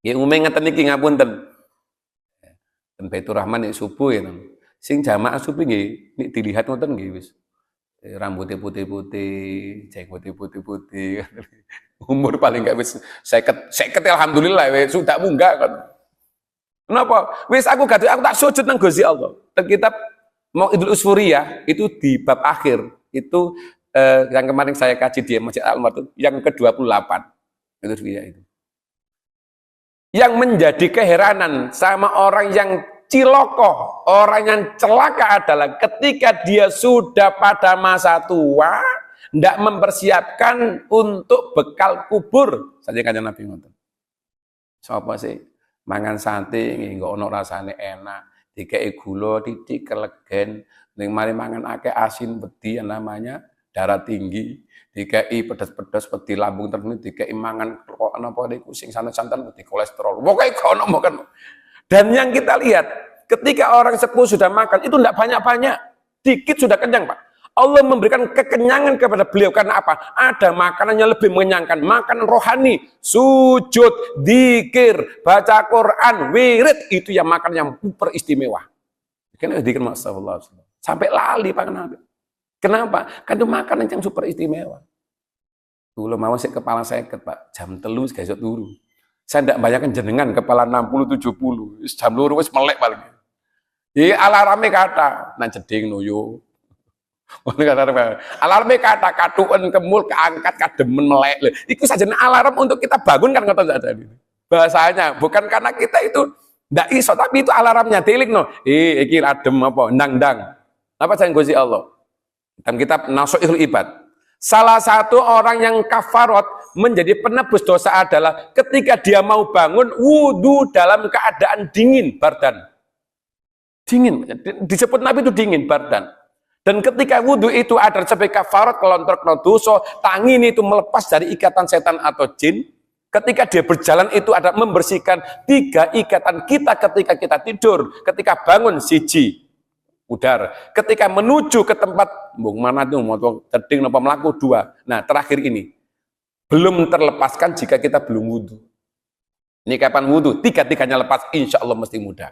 Ya umumnya ngeten iki ngapunten. Dan Baitur Rahman nek subuh ya. Sing jamaah subuh nggih nek dilihat ngoten nggih wis. Rambutnya putih-putih, jenggotnya putih-putih. Umur paling enggak wis 50 alhamdulillah wis sudah munggah kan. Kenapa? Wis aku tak sujud nang Gusti Allah. Dan kitab Mau'idul Usfuriyah itu di bab akhir. Itu yang kemarin saya kaji di Masjid Al-Anwar itu yang ke-28. Itu dia itu. Yang menjadi keheranan sama orang yang ciloko, orang yang celaka adalah ketika dia sudah pada masa tua, tidak mempersiapkan untuk bekal kubur. Saja kanjeng Nabi ngoten. Sapa sih? Mangan sate nggih ono rasane enak, dikei gula titik kelegen, ning mari mangan akeh asin wedi namanya darah tinggi, dikei pedas-pedas wedi lambung terus dikei mangan kok napa niku sing santan-santan wedi kolesterol. Pokoke ono makan. Dan yang kita lihat ketika orang sepuh sudah makan itu tidak banyak-banyak, dikit sudah kenyang, Pak. Allah memberikan kekenyangan kepada beliau karena apa? Ada makanan yang lebih mengenyangkan, makanan rohani, sujud, dzikir, baca Quran, wirid, itu yang makan yang super istimewa. Karena dzikir masyaallah sampai lali Pak Nabi. Kenapa? Karena itu makanan yang super istimewa. Dulu mau sih kepala saya Pak, jam 3 guys turu. Saya tidak bayangkan jenengan kepala 60 70, jam 2 wis melek paling. Iki alarme kata, nang jeding nuyu. Alarme kata katuken kemul keangkat kademen melek. Itu saja alarm untuk kita bangun kan ngoten saja. Bahasanya bukan karena kita itu ndak iso tapi itu alarmnya dilikno. Iki adem apa ndang-ndang. Apa sayang Gusti Allah? Dalam kitab Nasuhul Ibad. Salah satu orang yang kafarot menjadi penebus dosa adalah ketika dia mau bangun wudu dalam keadaan dingin bardan. Dingin disebut Nabi itu dingin bardan. Dan ketika wudhu itu ada sebagai kafarat kelontor dosa, tangin itu melepas dari ikatan setan atau jin, Ketika dia berjalan itu ada membersihkan 3 ikatan kita ketika kita tidur, ketika bangun siji udar, ketika menuju ke tempat mana tuh mau teding napa melaku 2. Nah, terakhir ini belum terlepaskan jika kita belum wudhu. Ini kapan wudhu? 3-tiganya lepas, insya Allah mesti mudah.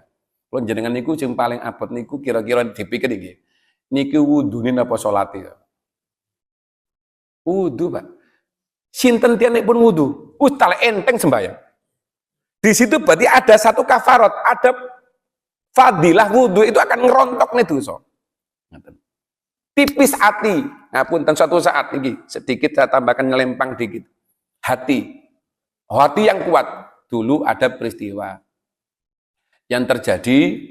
Kalau jenengan niku yang paling abot niku kira-kira dipikir iki. Niki wudhu ini apa sholat ya? Wudhu, Pak. Sinten tiane pun wudhu, tale enteng sembahyang. Di situ berarti ada satu kafarat, ada fadilah wudhu itu akan ngerontok nih dosa. Tipis hati, ngapunten suatu saat ini sedikit saya tambahkan ngelempang dikit. Hati yang kuat. Dulu ada peristiwa yang terjadi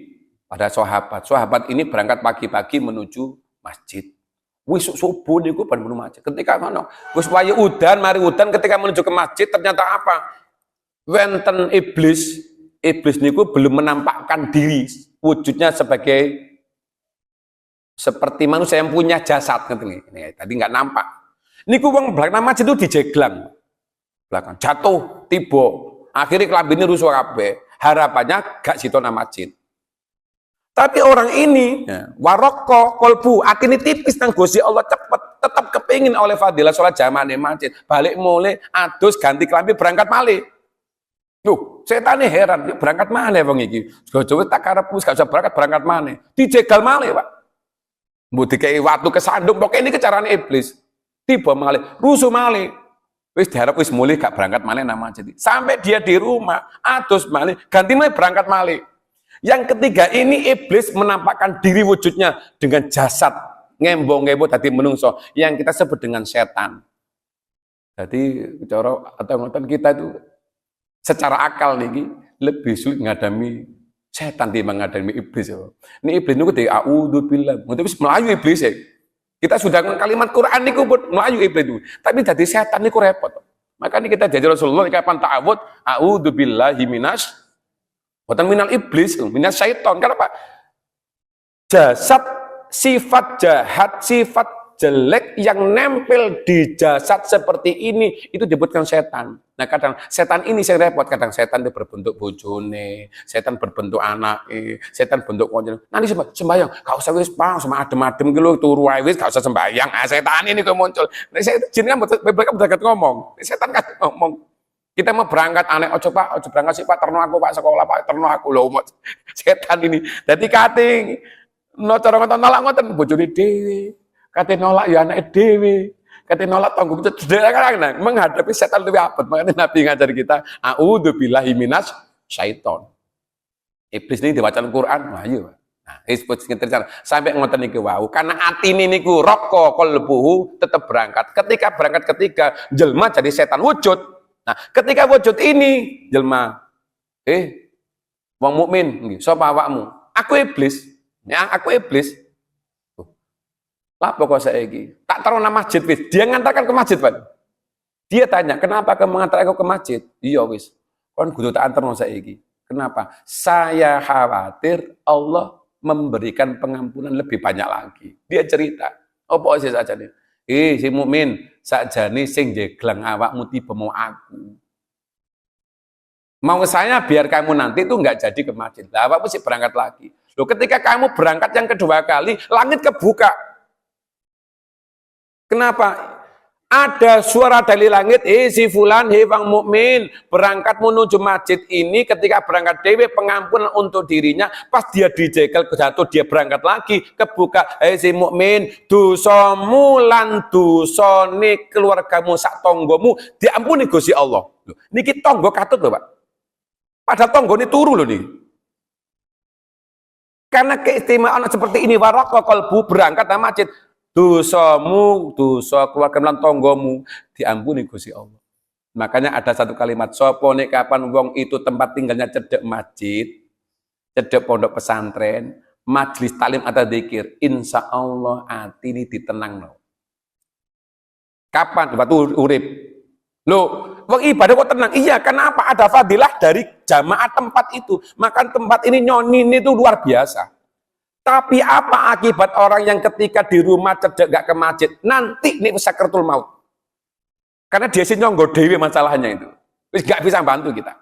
pada sahabat. Sahabat ini berangkat pagi-pagi menuju masjid. Wis subuh niku ban menuju masjid. Ketika mana? Wis wayu udan, mari udan ketika menuju ke masjid ternyata apa? Wenten iblis. Iblis niku belum menampakkan diri wujudnya sebagai seperti manusia yang punya jasad ngerti. Tadi nggak nampak. Niku wong belakang masjid itu dijeglang. Belakang jatuh, tiba. Akhirnya kelambine rusuh kabeh. Harapannya gak situ nang masjid. Tapi orang ini waroko kolbu atine tipis nang Gusti Allah cepet tetap kepingin oleh fadilah sholat jamaah di masjid. Balik mulai adus ganti kelambi berangkat malih. Loh, setan heran, berangkat malih wong iki. Coba tak karepus gak usah berangkat malih. Dijegal malih, Pak. Mbok dikei watu kesandung pokoknya ini kecarane iblis. Tiba malih, rusuh malih. Wis diharap wis mulih gak berangkat malih nang masjid. Sampai dia di rumah, adus malih, ganti malih berangkat malih. Yang ketiga ini iblis menampakkan diri wujudnya dengan jasad ngembong-ngembong tadi menungso yang kita sebut dengan setan. Jadi cara atau ngoten kita itu secara akal nih lebih sulit ngadami setan timbang ngadami iblis. Ini iblis niku dari a'udzubillah. Mungkin wis melayu iblis ya. Kita sudah kalimat Quran niku melayu iblis itu. Tapi dari setan niku repot. Makanya kita jadi Rasulullah kapan ta'awud a'udzubillahi minas bukan minal iblis, minas syaiton. Kenapa? Jasad, sifat jahat, sifat jelek yang nempel di jasad seperti ini, itu disebutkan setan. Nah kadang setan ini saya repot, kadang setan itu berbentuk bojone, setan berbentuk anak, setan bentuk konjen. Nanti sembahyang, gak usah wis pang, sama adem-adem gitu, turu wis, gak usah sembahyang. Ah, setan ini kok muncul. Nah, jin kan mereka berdekat ngomong, setan kan ngomong. Kita mau berangkat aneh, ojo Pak, ojo berangkat sih Pak, terno aku Pak, sekolah Pak, terno aku loh, setan ini. Jadi kating, no cara ngotot nolak ngotot, bojone dhewe, kating nolak ya anake dhewe, kating nolak tanggung itu kadang menghadapi setan lebih abot. Makanya Nabi ngajar kita, a'udzubillahi minas syaiton. Iblis ini dibaca Al-Quran, nah iya. Nah, sampai ngoten niku wau, karena atine niku roko qalbuhu tetap berangkat. Ketika berangkat jelma jadi setan wujud. Nah, ketika wujud ini jelma, wong mukmin, sapa awakmu? Aku iblis. Ya, aku iblis. Lah pokok saiki, tak taruh nama masjid wis. Dia ngantarkan ke masjid, Pak. Dia tanya, "Kenapa kamu mengantar aku ke masjid?" Iya wis. Kon kudu tak antarno saiki. Kenapa? Saya khawatir Allah memberikan pengampunan lebih banyak lagi. Dia cerita, "Apa sih saja nih? Si mukmin, sakjane sing jeglang awakmu tiba mau aku. Mau saya biar kamu nanti itu enggak jadi ke masjid. Lah awakmu sih berangkat lagi. Loh, ketika kamu berangkat yang kedua kali, langit kebuka. Kenapa? Ada suara dari langit, si fulan, wong mukmin, berangkat menuju masjid ini ketika berangkat dewe pengampunan untuk dirinya, pas dia dijegal jatuh dia berangkat lagi, kebuka, si mukmin, dosamu lan dosane keluargamu sak tonggomu diampuni Gusti Allah. Loh, niki tonggo katut lho, Pak. Pada tonggo ini turu loh nih. Karena keistimewaan seperti ini waraka qalbu berangkat ke masjid. Dosamu, dosa keluarga lan tanggamu diampuni Gusti Allah. Makanya ada satu kalimat, sapa nek kapan wong itu tempat tinggalnya cedek masjid, cedek pondok pesantren, majelis taklim atau zikir, insyaallah ati ini ditenangno. Kapan waktu urip? Loh, wong ibadah kok tenang? Iya, kenapa? Ada fadilah dari jamaah tempat itu. Maka tempat ini nyonini itu luar biasa. Tapi apa akibat orang yang ketika di rumah cedek gak ke masjid? Nanti nih sakratul maut. Karena dia sih nyonggo dewi masalahnya itu. Wis gak bisa bantu kita.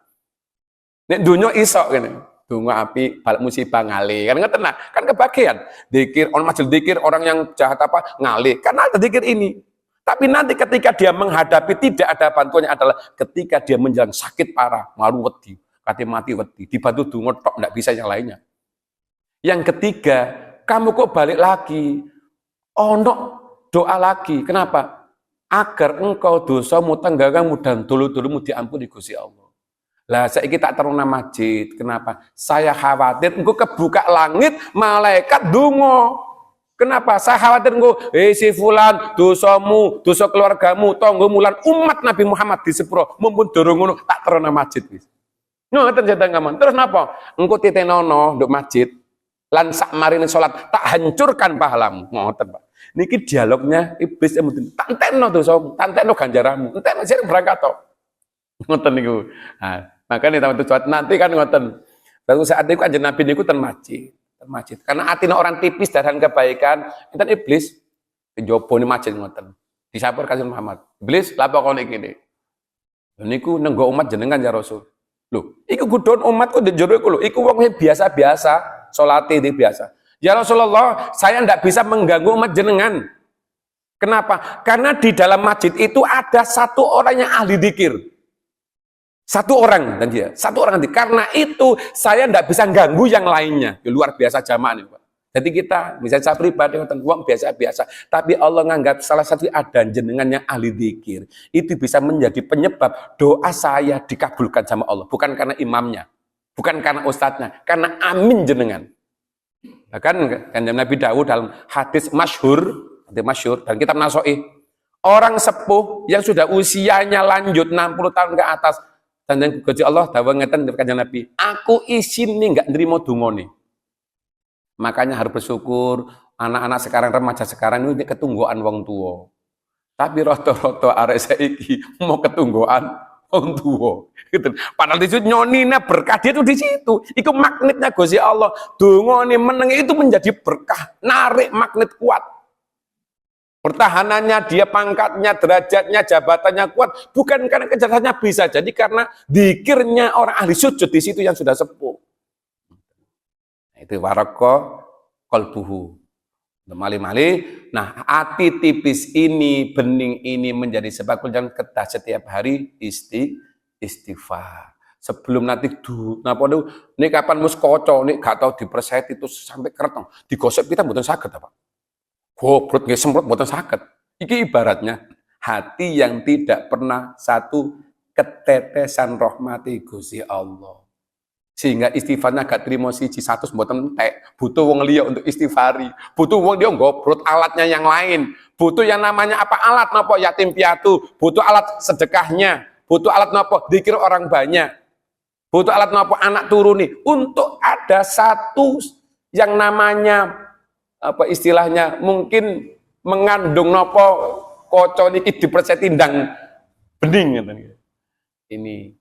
Nek dunya iso kene. Donga api balik musibah ngalih. Kan ngoten nah, kan kebagian. Zikir on majelis zikir orang yang jahat apa ngalih. Karena ada zikir ini. Tapi nanti ketika dia menghadapi tidak ada bantuannya adalah ketika dia menjelang sakit parah, malu wedi, kate mati wedi, dibantu donga tok enggak bisa yang lainnya. Yang ketiga, kamu kok balik lagi? Ono doa lagi. Kenapa? Agar engkau dosamu, tanggamu dan dulu-dulumu diampuni Gusti Allah. Lah saiki tak teruna masjid. Kenapa? Saya khawatir engko kebuka langit malaikat donga. Kenapa? Saya khawatir engko si fulan dosamu, dosa keluargamu, tanggamu lan umat Nabi Muhammad disepuro. Mumpun durung ngono tak teruna masjid wis. Ngoten jatah ngaman. Terus napa? Engko titenono nduk masjid lan sak marine salat tak hancurkan pahalamu. Ngoten, Pak. Niki dialognya iblis mboten. Tak entekno dosamu, tak entekno ganjaramu. Entekno sing berangkat tok. Ngoten niku. Nah, makanya teman-teman nanti kan ngoten. Suatu saat itu kanjeng Nabi niku ten masjid. Karena atina orang tipis dan kebaikan, enten iblis njaba ni masjid ngoten. Disapur kanjeng Muhammad. Iblis lapa kok niki kene. Niku nenggo umat jenengan ya Rasul. Lho, iku gudon umatku ndek jero iku lho. Iku wong biasa-biasa, salate biasa. Ya Rasulullah, saya ndak bisa mengganggu umat jenengan. Kenapa? Karena di dalam masjid itu ada satu orang yang ahli dzikir. Satu orang dan dia, satu orang nanti. Karena itu saya tidak bisa ganggu yang lainnya. Luar biasa jamaah nih, Pak. Jadi kita, misalnya saya pribadi uang biasa-biasa, tapi Allah nganggap salah satu ada jenengan yang ahli dzikir. Itu bisa menjadi penyebab doa saya dikabulkan sama Allah, bukan karena imamnya, bukan karena ustadznya, karena amin jenengan. Bahkan kanjeng Nabi Daud dalam hadis masyhur dan kitab Nasoi, orang sepuh yang sudah usianya lanjut 60 tahun ke atas. Dan yang Gusti Allah dawuh ngeten kanjeng Nabi, aku isin nih enggak nerima dungane. Makanya harus bersyukur anak-anak sekarang, remaja sekarang ini ketungguan wong tua. Tapi rata-rata arek saiki mau ketungguan wong tua. Gitu. Padahal di situ nyonine berkah dia itu di situ. Itu magnetnya Gusti Allah. Dungane meneng itu menjadi berkah, narik magnet kuat. Pertahanannya, dia pangkatnya, derajatnya, jabatannya kuat, bukan karena kejahatannya, bisa jadi karena dzikirnya orang ahli sujud di situ yang sudah sepuh. Itu waraqqa qalbuhu. Mali-mali, nah hati tipis ini, bening ini menjadi sebab dan ketah setiap hari istighfar. Sebelum nanti ini kapan mus koco, ini gak tahu diperseti itu sampai keretong, digosok kita mboten saged apa. Goblok nggih semprot mboten saged. Iki ibaratnya hati yang tidak pernah satu ketetesan rahmati Gusti Allah. Sehingga istighfarnya gak trimo siji 100 mboten entek. Butuh wong liya untuk istighfari. Butuh wong dia ngobrol alatnya yang lain. Butuh yang namanya apa alat napa yatim piatu, butuh alat sedekahnya, butuh alat napa dzikir orang banyak. Butuh alat napa anak turuni untuk ada satu yang namanya apa istilahnya mungkin mengandung nopo koco niki diperseti ndang bening ini.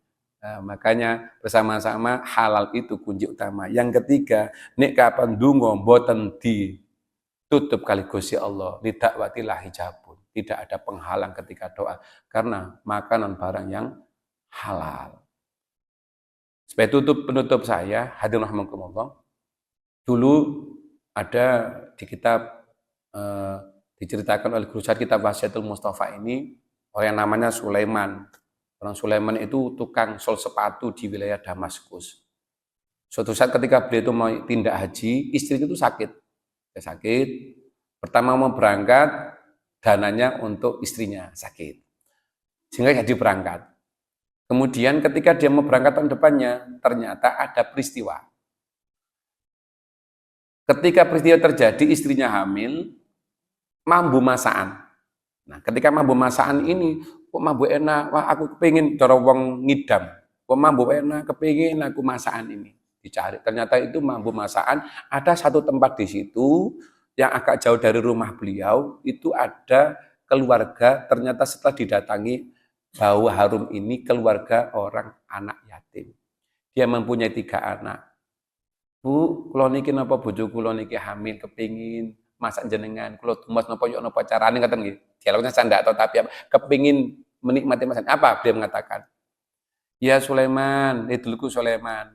Nah, makanya bersama-sama halal itu kunci utama. Yang ketiga, nek kapan donga mboten ditutup kali Gusti Allah, lidakwatilah hijabun. Tidak ada penghalang ketika doa karena makanan barang yang halal. Supaya penutup saya, hadirin rahimakumullah. Dulu ada di kitab diceritakan oleh guru saya kitab Wasiatul Mustafa ini orang yang namanya Sulaiman. Orang Sulaiman itu tukang sol sepatu di wilayah Damaskus. Suatu saat ketika beliau itu mau tindak haji, istri itu sakit. Dia sakit. Pertama mau berangkat, dananya untuk istrinya sakit. Sehingga haji berangkat. Kemudian ketika dia mau berangkat tahun depannya, ternyata ada peristiwa. Ketika peristiwa terjadi, istrinya hamil, mambu masaan. Nah, ketika mambu masaan ini, kok mambu enak, wah aku kepingin cara wong ngidam. Kok mambu enak, kepingin aku masaan ini. Dicari, ternyata itu mambu masaan, ada satu tempat di situ, yang agak jauh dari rumah beliau, itu ada keluarga, ternyata setelah didatangi, bau harum ini keluarga orang anak yatim. Dia mempunyai 3 anak. Bu, kula niki napa bojo kula niki hamil kepingin masak jenengan, kula tumas napa yo napa carane ngoten nggih. Dialognya saya ndak tahu tapi kepingin menikmati masakan. Apa beliau mengatakan? Ya Sulaiman, dulku Sulaiman.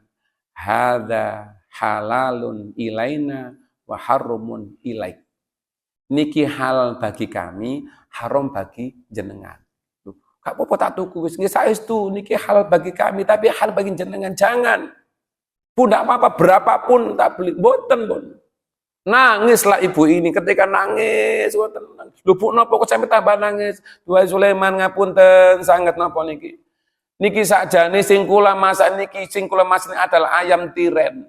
Hadza halalun ilaina wa harumun ilaik. Niki halal bagi kami, haram bagi jenengan. Gak apa-apa tak tuku wis nggih saestu niki halal bagi kami tapi halal bagi jenengan jangan. Pun tidak apa-apa berapapun tak beli boten pun. Nangislah ibu ini ketika nangis. Lho Bu napa kok sampe tambah nangis? Wahai Sulaiman ngapunten sangat napa niki? Niki sakjane sing kula masak niki sing kula masak adalah ayam tiren.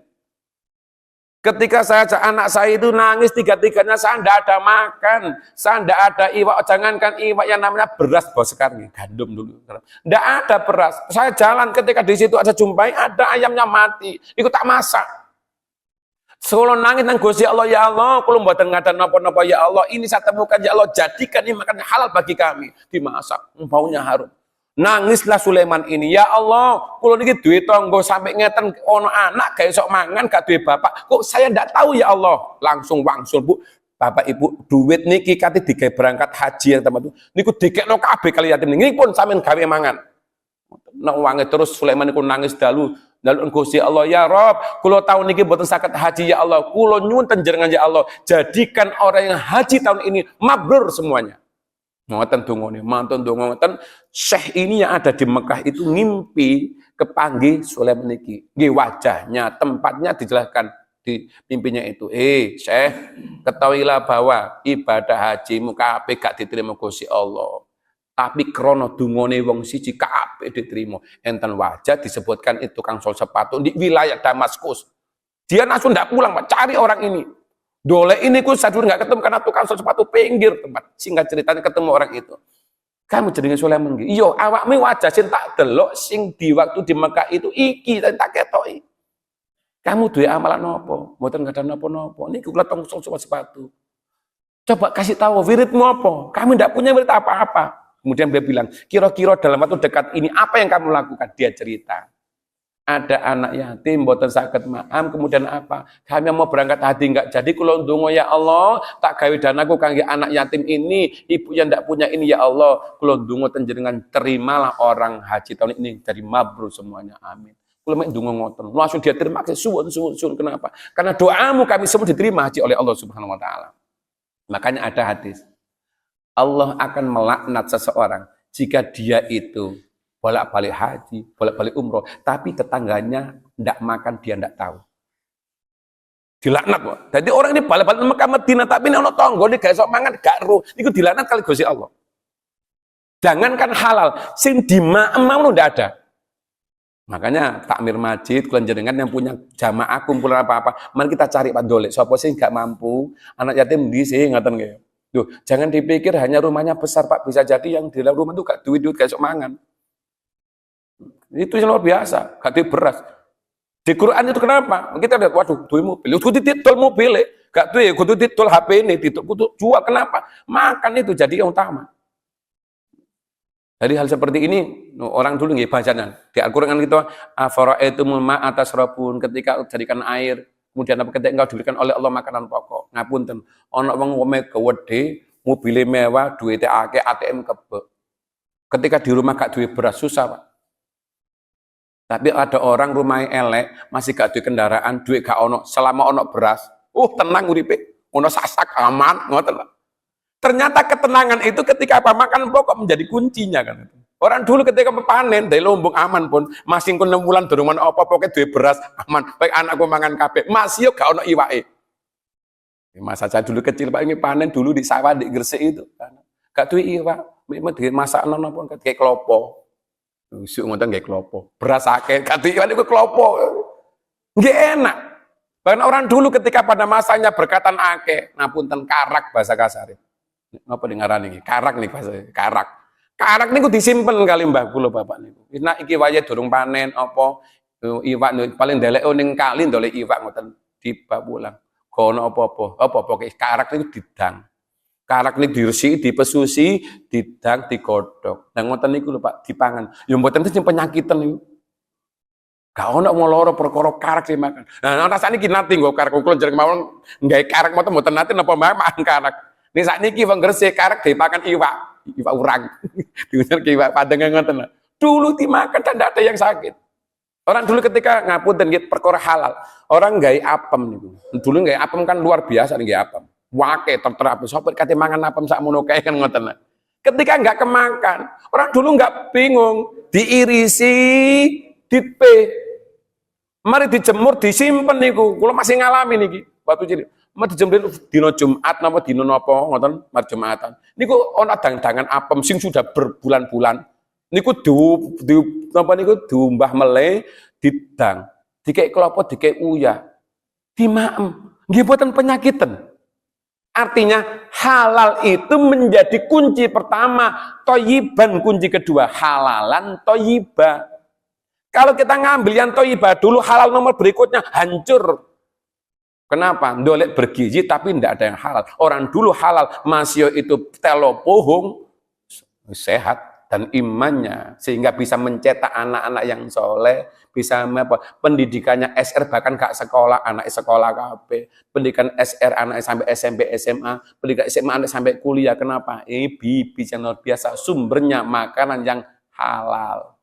Ketika anak saya itu nangis tiga-tiganya, saya tidak ada makan, saya tidak ada iwak, jangankan iwak yang namanya beras bos sekarang, gandum dulu, tidak ada beras. Saya jalan ketika di situ ada jumpai ada ayamnya mati, ikut tak masak. Solo nangis nang Gusti Allah, ya Allah, kalau mboten ngadan napa-napa ya Allah, ini saya temukan ya Allah, jadikan ini makan halal bagi kami, dimasak, baunya harum. Nangislah Sulaiman ini, ya Allah, kalau niki duwe tangga sampai ngeten ono anak gak iso mangan, gak duwe bapak, kok saya ndak tahu ya Allah. Langsung wangsul Bu, Bapak Ibu, duit niki kate digawe berangkat haji yang teman itu, niku dikekno kabeh kali yatim niki pun sampean gawe mangan. Nek wangi terus Sulaiman niku nangis dalu Gusti Allah, ya Rob, kula tahu niki mboten saged haji ya Allah, kula nyuwun jenengan ya Allah, jadikan orang yang haji tahun ini mabrur semuanya. Ngoten dongane, mantun donga ngoten. Syekh ini yang ada di Mekah itu ngimpi kepanggih Sulaiman niki. Nggih wajahnya, tempatnya dijelaskan di mimpinya itu. Syekh, ketahuilah bahwa ibadah hajimu kabeh gak diterima Gusti Allah. Tapi krono dungane wong siji kabeh diterima. Enten wajah disebutkan itu tukang sol sepatu di wilayah Damaskus. Dia langsung ndak pulang, Pak, cari orang ini. Dole ini ku sadur nggak ketemu karena tukang sepatu pinggir tempat. Singkat ceritanya ketemu orang itu. Kamu jenenge Sulaiman nggih. Iya, awakmu wajah sing tak delok sing di waktu di Mekah itu iki tak ketoki. Kamu duwe amalan nopo? Mboten gadah napa-napa. Niku kula tong sepatu. Coba kasih tahu wiridmu apa? Kamu tidak punya wirid apa-apa. Kemudian dia bilang, kira-kira dalam waktu dekat ini apa yang kamu lakukan? Dia cerita. Ada anak yatim mboten saged maam, kemudian apa? Kami mau berangkat haji enggak jadi, kula ndonga ya Allah, tak gawe danaku kangge anak yatim ini, ibu yang ndak punya ini ya Allah, kula ndonga jenengan terimalah orang haji tahun ini dari mabrur semuanya, amin. Kula mek ndonga ngoten, langsung dia terima kasih suwun. Kenapa? Karena doamu kami semua diterima haji oleh Allah Subhanahu wa taala. Makanya ada hadis, Allah akan melaknat seseorang jika dia itu bolak-balik haji, bolak-balik umroh, tapi tetangganya tidak makan, dia tidak tahu. Dilaknat kok. Jadi orang ini balik-balik Mekah Madinah, tapi ini ono tonggo ini gak esok mangan, gak ru. Itu dilaknat kali Gusti Allah. Jangankan halal, sing dimam tidak ada. Makanya takmir masjid, kalian jenengan yang punya jamaah kumpulan apa-apa, mari kita cari Pak Dolek. Sopo sing gak mampu, anak yatim di sini ngaten nggih. Duh, jangan dipikir hanya rumahnya besar Pak, bisa jadi yang di dalam rumah itu gak duit gak esok mangan. Itu yang luar biasa, gak duit beras. Di Quran itu kenapa? Kita lihat, waduh, duit mobil, kudu ditol mobil, gak duit, kudu ditol HP ini, kudu jual, kenapa? Makan itu jadi yang utama. Dari hal seperti ini, orang dulu nggih bacaan. Di Al-Quran itu, afara'aitumul ma'a tasrabun, ketika jadikan air, kemudian apa ketika engkau diberikan oleh Allah makanan pokok. Ngapunten, ana wong wome gede, mobil mewah, duite akeh, ATM kebek. Ketika di rumah gak duit beras susah, Pak. Tapi ada orang rumahnya elek, masih gak duit kendaraan, duit gak ono, selama ono beras, tenang uripe, ono sasak aman, ngoten. Ternyata ketenangan itu ketika apa makan pokok menjadi kuncinya kan. Orang dulu ketika panen dari lombok aman pun, masih pun 6 bulan durung ono apa pokoknya duit beras aman, baik anakku mangan kabeh, masih yo gak ono iwake. Masa saya dulu kecil Pak ini panen dulu di sawah di Gresik itu, gak duit iwak, memang dimasak nono pun kayak klopo. Usuk ngoten nggih klopo. Beras akeh, kate iwan iku klopo. Nggih enak. Bahkan orang dulu ketika pada masanya berkatan akeh, ngapunten karak bahasa kasar. Napa dengarane iki? Karak nih bahasa karak. Karak niku disimpen kali Mbah kula bapak niku. Nek iki wayahe durung panen apa iwak paling ndelek ning kali ndolek iwak ngoten dibak pulang. Kono apa-apa. Apa-apa karak niku didang. Karak ini diresiki, dipesusi, didang, digodhog. Nah ngoten niku lho Pak, dipangan. Ya mboten sing penyakitan niku. Gak ono wong lara perkara karak dimakan. Nah rasane iki nate nggo karak kula jeneng mawon nggawe karak mboten nate napa makan karak. Nek sakniki wong Gresik karak dipakan iwak urang. Diujar iwak padang ngoten lho. Dulu dimakan dan tidak ada yang sakit. Orang dulu ketika ngapunten nggih perkara halal, orang gawe apem niku. Dulu gawe apem kan luar biasa nih gawe apem. Wake terterap sopir kate mangan apem sakmono kae kan ngoten. Ketika enggak kemakan, orang dulu enggak bingung, diirisi, ditpe. Mari dijemur, disimpen niku. Kula masih ngalami niki waktu cilik. Mari dijemur dina Jumat napa dina napa ngoten, mari Jumatan. Niku ana dang-dangan apem sing sudah berbulan-bulan. Niku napa niku diumbah meleh, didang, dikek klopo, dikek uyah, dimaem. Nggih boten penyakiten. Artinya halal itu menjadi kunci pertama, toyiban kunci kedua, halalan toyiba. Kalau kita ngambil yang toyiba dulu, halal nomor berikutnya hancur. Kenapa? Dolek bergizi tapi tidak ada yang halal. Orang dulu halal, masih itu telo pohong, sehat dan imannya sehingga bisa mencetak anak-anak yang soleh, bisa pendidikannya SR bahkan gak sekolah, anak sekolah KB, pendidikan SR anak sampai SMP SMA, pendidikan SMA anak sampai kuliah. Kenapa? Ini bibit yang luar biasa, sumbernya makanan yang halal.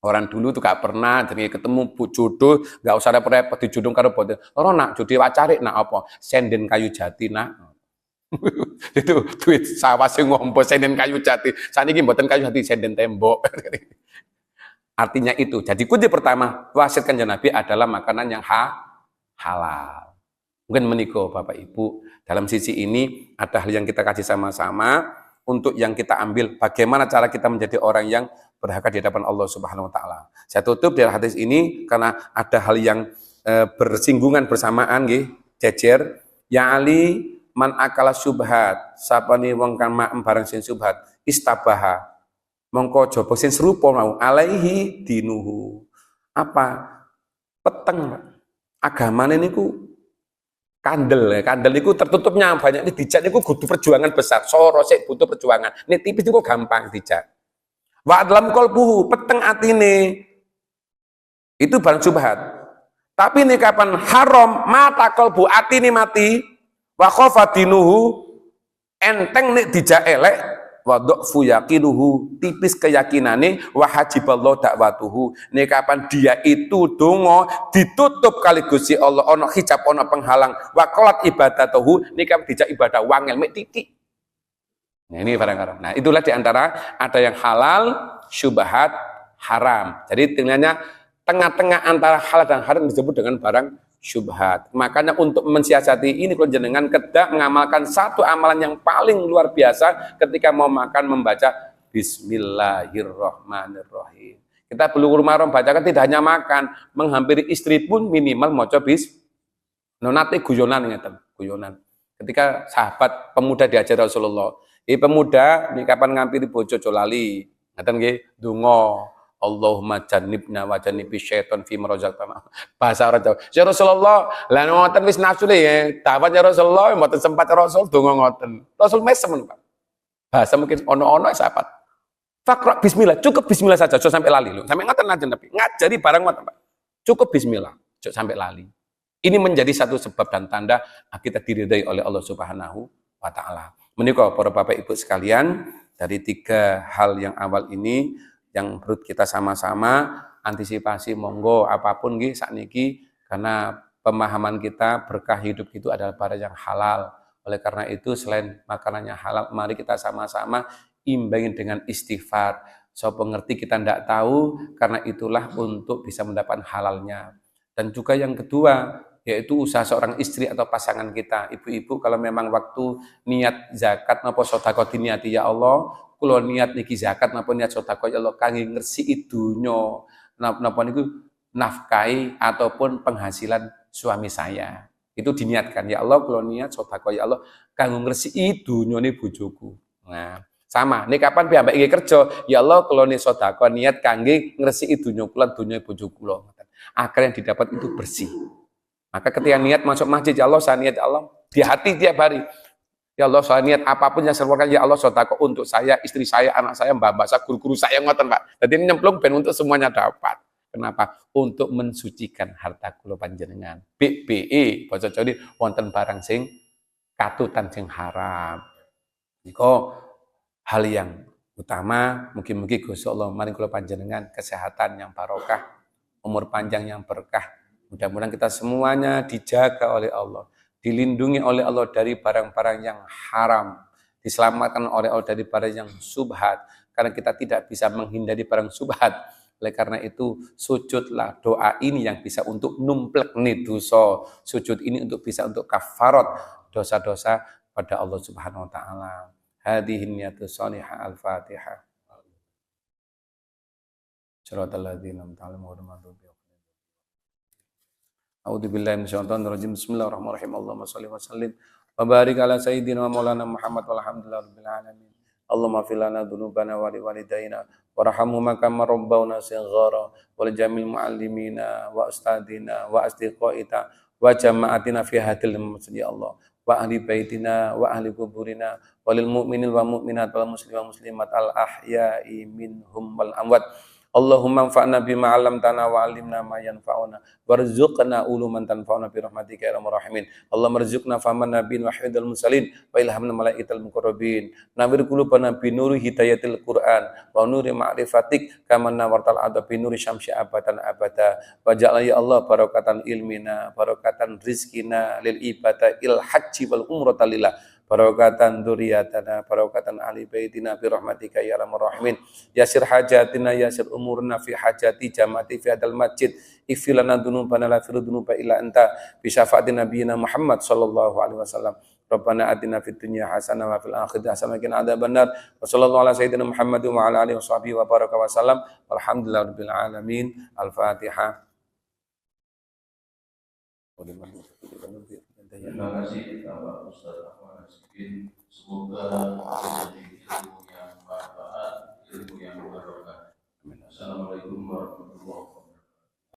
Orang dulu tuh gak pernah jadi ketemu jodoh, gak usah repot-repot dijudung karo boten. Ora nak jodoh wacari nak apa? Senden kayu jati nak. Itu duit sawah sing ngompo senden kayu jati. Saniki mboten kayu jati, senden tembok. Artinya itu. Jadi kunci pertama wasiat Kanjeng Nabi adalah makanan yang halal. Mungkin menika Bapak Ibu, dalam sisi ini ada hal yang kita kaji sama-sama untuk yang kita ambil bagaimana cara kita menjadi orang yang berhak di hadapan Allah Subhanahu wa taala. Saya tutup dari hadis ini karena ada hal yang bersinggungan bersamaan nggih, jejer. Ya Ali man akala subhat, sapane wong kang maem barang sing subhat, istabaha. Mongko jaba sing serupa mau alaihi dinuhu. Apa? Peteng, Pak. Agamane niku kandel, kandel niku tertutupnya banyak. Ini dijak niku butuh perjuangan besar. Soro sik butuh perjuangan. Ini tipis niku gampang dijak. Wa dalam qalbuhu, peteng atine. Itu barang subhat. Tapi ini kapan haram mata qalbu atine mati, wa khafatinuhu enteng nek dijak elek, wa dha'fu yaqinuhu tipis keyakinane, wa hajiballahu da'watuhu nek kapan dia itu donga ditutup kali Gusti Allah, ana hijab, ana penghalang, wa qalat ibadatuhu nek kapan dijak ibadah wangel mek titik. Nah ini barang-barang. Nah itulah diantara ada yang halal, syubhat, haram. Jadi tinggalnya tengah-tengah antara halal dan haram disebut dengan barang syubhat. Makanya untuk mensiasati ini kalau jenengan kedah mengamalkan satu amalan yang paling luar biasa ketika mau makan membaca Bismillahirrahmanirrahim. Kita belum rumah bacakan tidak hanya makan, menghampiri istri pun minimal maca nonate guyonan ngeten, guyonan. Ketika sahabat pemuda diajar Rasulullah, pemuda ini kapan ngampiri bojo aja lali. Ngaten nggih, donga Allahumma jannibna wa jannibi syaiton fi marozaqtana. Bahasa Arab. Ya Rasulullah, lah ngoten wis nafsu ya. Dawat ya Rasulullah, mboten sempat Rasul donga ngoten. Rasul mesem, Pak. Bahasa mungkin ono-ono sahabat. Faqra bismillah, cukup bismillah saja, aja sampai lali lho. Sampai ngoten aja Nabi. Ngajari barang ngoten, Pak. Cukup bismillah, aja sampai lali. Ini menjadi satu sebab dan tanda kita diridai oleh Allah Subhanahu wa taala. Menika para Bapak Ibu sekalian, dari tiga hal yang awal ini yang perlu kita sama-sama antisipasi, monggo apapun nggih sakniki, karena pemahaman kita berkah hidup itu adalah barang yang halal. Oleh karena itu selain makanannya halal, mari kita sama-sama imbangin dengan istighfar. So pengerti kita tidak tahu, karena itulah untuk bisa mendapatkan halalnya. Dan juga yang kedua, yaitu usaha seorang istri atau pasangan kita. Ibu-ibu kalau memang waktu niat zakat napa sedekah diniati, ya Allah, kula niat niki zakat napa niat sedekah, ya Allah, kangge ngresiki donya napa niku nafkahi ataupun penghasilan suami saya. Itu diniatkan, ya Allah kula niat sedekah, ya Allah kanggo ngresiki donyane bojoku. Nah, sama, nek kapan piyambak iki kerja, ya Allah kula niat sedekah niat kangge ngresiki donya kula donyane bojoku kula. Agar yang didapat itu bersih. Maka ketika niat masuk masjid, ya Allah saya niat, ya Allah, di hati tiap hari, ya Allah saya niat apapun yang saya lakukan, ya Allah sedekah untuk saya, istri saya, anak saya, mbah-mbah saya, guru-guru saya, ngoten Pak. Jadi ini nyemplung ben untuk semuanya dapat. Kenapa? Untuk mensucikan harta kula panjenengan. BBE basa Jawa wonten barang sing katutan sing haram. Iko hal yang utama mugi-mugi Gusti Allah maring kula panjenengan kesehatan yang barokah, umur panjang yang berkah. Mudah-mudahan kita semuanya dijaga oleh Allah, dilindungi oleh Allah dari barang-barang yang haram, diselamatkan oleh Allah dari barang yang subhat, karena kita tidak bisa menghindari barang subhat. Oleh karena itu, sujudlah, doa ini yang bisa untuk numplek nih dosa. Sujud ini untuk bisa untuk kafarat dosa-dosa pada Allah Subhanahu wa taala. Hadhihi niyatus salihah al-Fatihah. Shiratal ladzina an'amta 'alaihim ghairil maghdubi 'alaihim. A'udzu billahi minasyaitonir rajim. Bismillahirrahmanirrahim. Allahumma shalli wa sallim wa barik ala sayyidina wa maulana Muhammad walhamdulillahirabbil alamin. Allahumma fir lana dzunubana wa liwalidayna warhamhuma kama rabbawna shighara wal jamil muallimina wa ustadina wa asdiqaita wa jama'atina fi hadhil masjid ya Allah wa ahli baitina wa ahli kuburina walil mu'minin wa mu'minat wal muslimin wa muslimat al ahya'i minhum wal amwat. Allahumma anfa'na bima 'allamtana wa 'allimna ma yanfa'una warzuqna uluman tanfa'una bi rahmatika ya arhamar rahimin. Allahumma rzuqna fahman nabiyyin wa hifdzal mursalin wa ilhamna malaikatal muqarrabin. Nawwir qulubana bi nuri hidayatil Qur'an wa nuri ma'rifatik kama nawartal adha bi nuri syamsi abadan abada. Wa ja'al ya Allah barakatan ilmina, barakatan rizkina lil ibadah il haji wal umrata lillah. Barakatan dzurriyyatana, barakatan ahli baitina bi rahmatika ya arhamar rahimin. Yasir hajatina, yasir umurna fi hajati jamati fi hadal masjid. Ifilana dzunubana la firu dzunuba illa anta bi syafaati nabiyina Muhammad sallallahu alaihi wasallam. Rabbana atina fid dunya hasanah wa fil akhirati hasanah wa qina adzabannar. Wa sallallahu ala sayyidina Muhammad wa ala alihi washabihi wa baraka wa sallam. Walhamdulillahirabbil alamin. Al-Fatihah. Terima kasih Bapak Ustaz Ahmad Nasibin. Semoga menjadi ilmu yang bermanfaat, ilmu yang barokah. Assalamualaikum warahmatullahi wabarakatuh.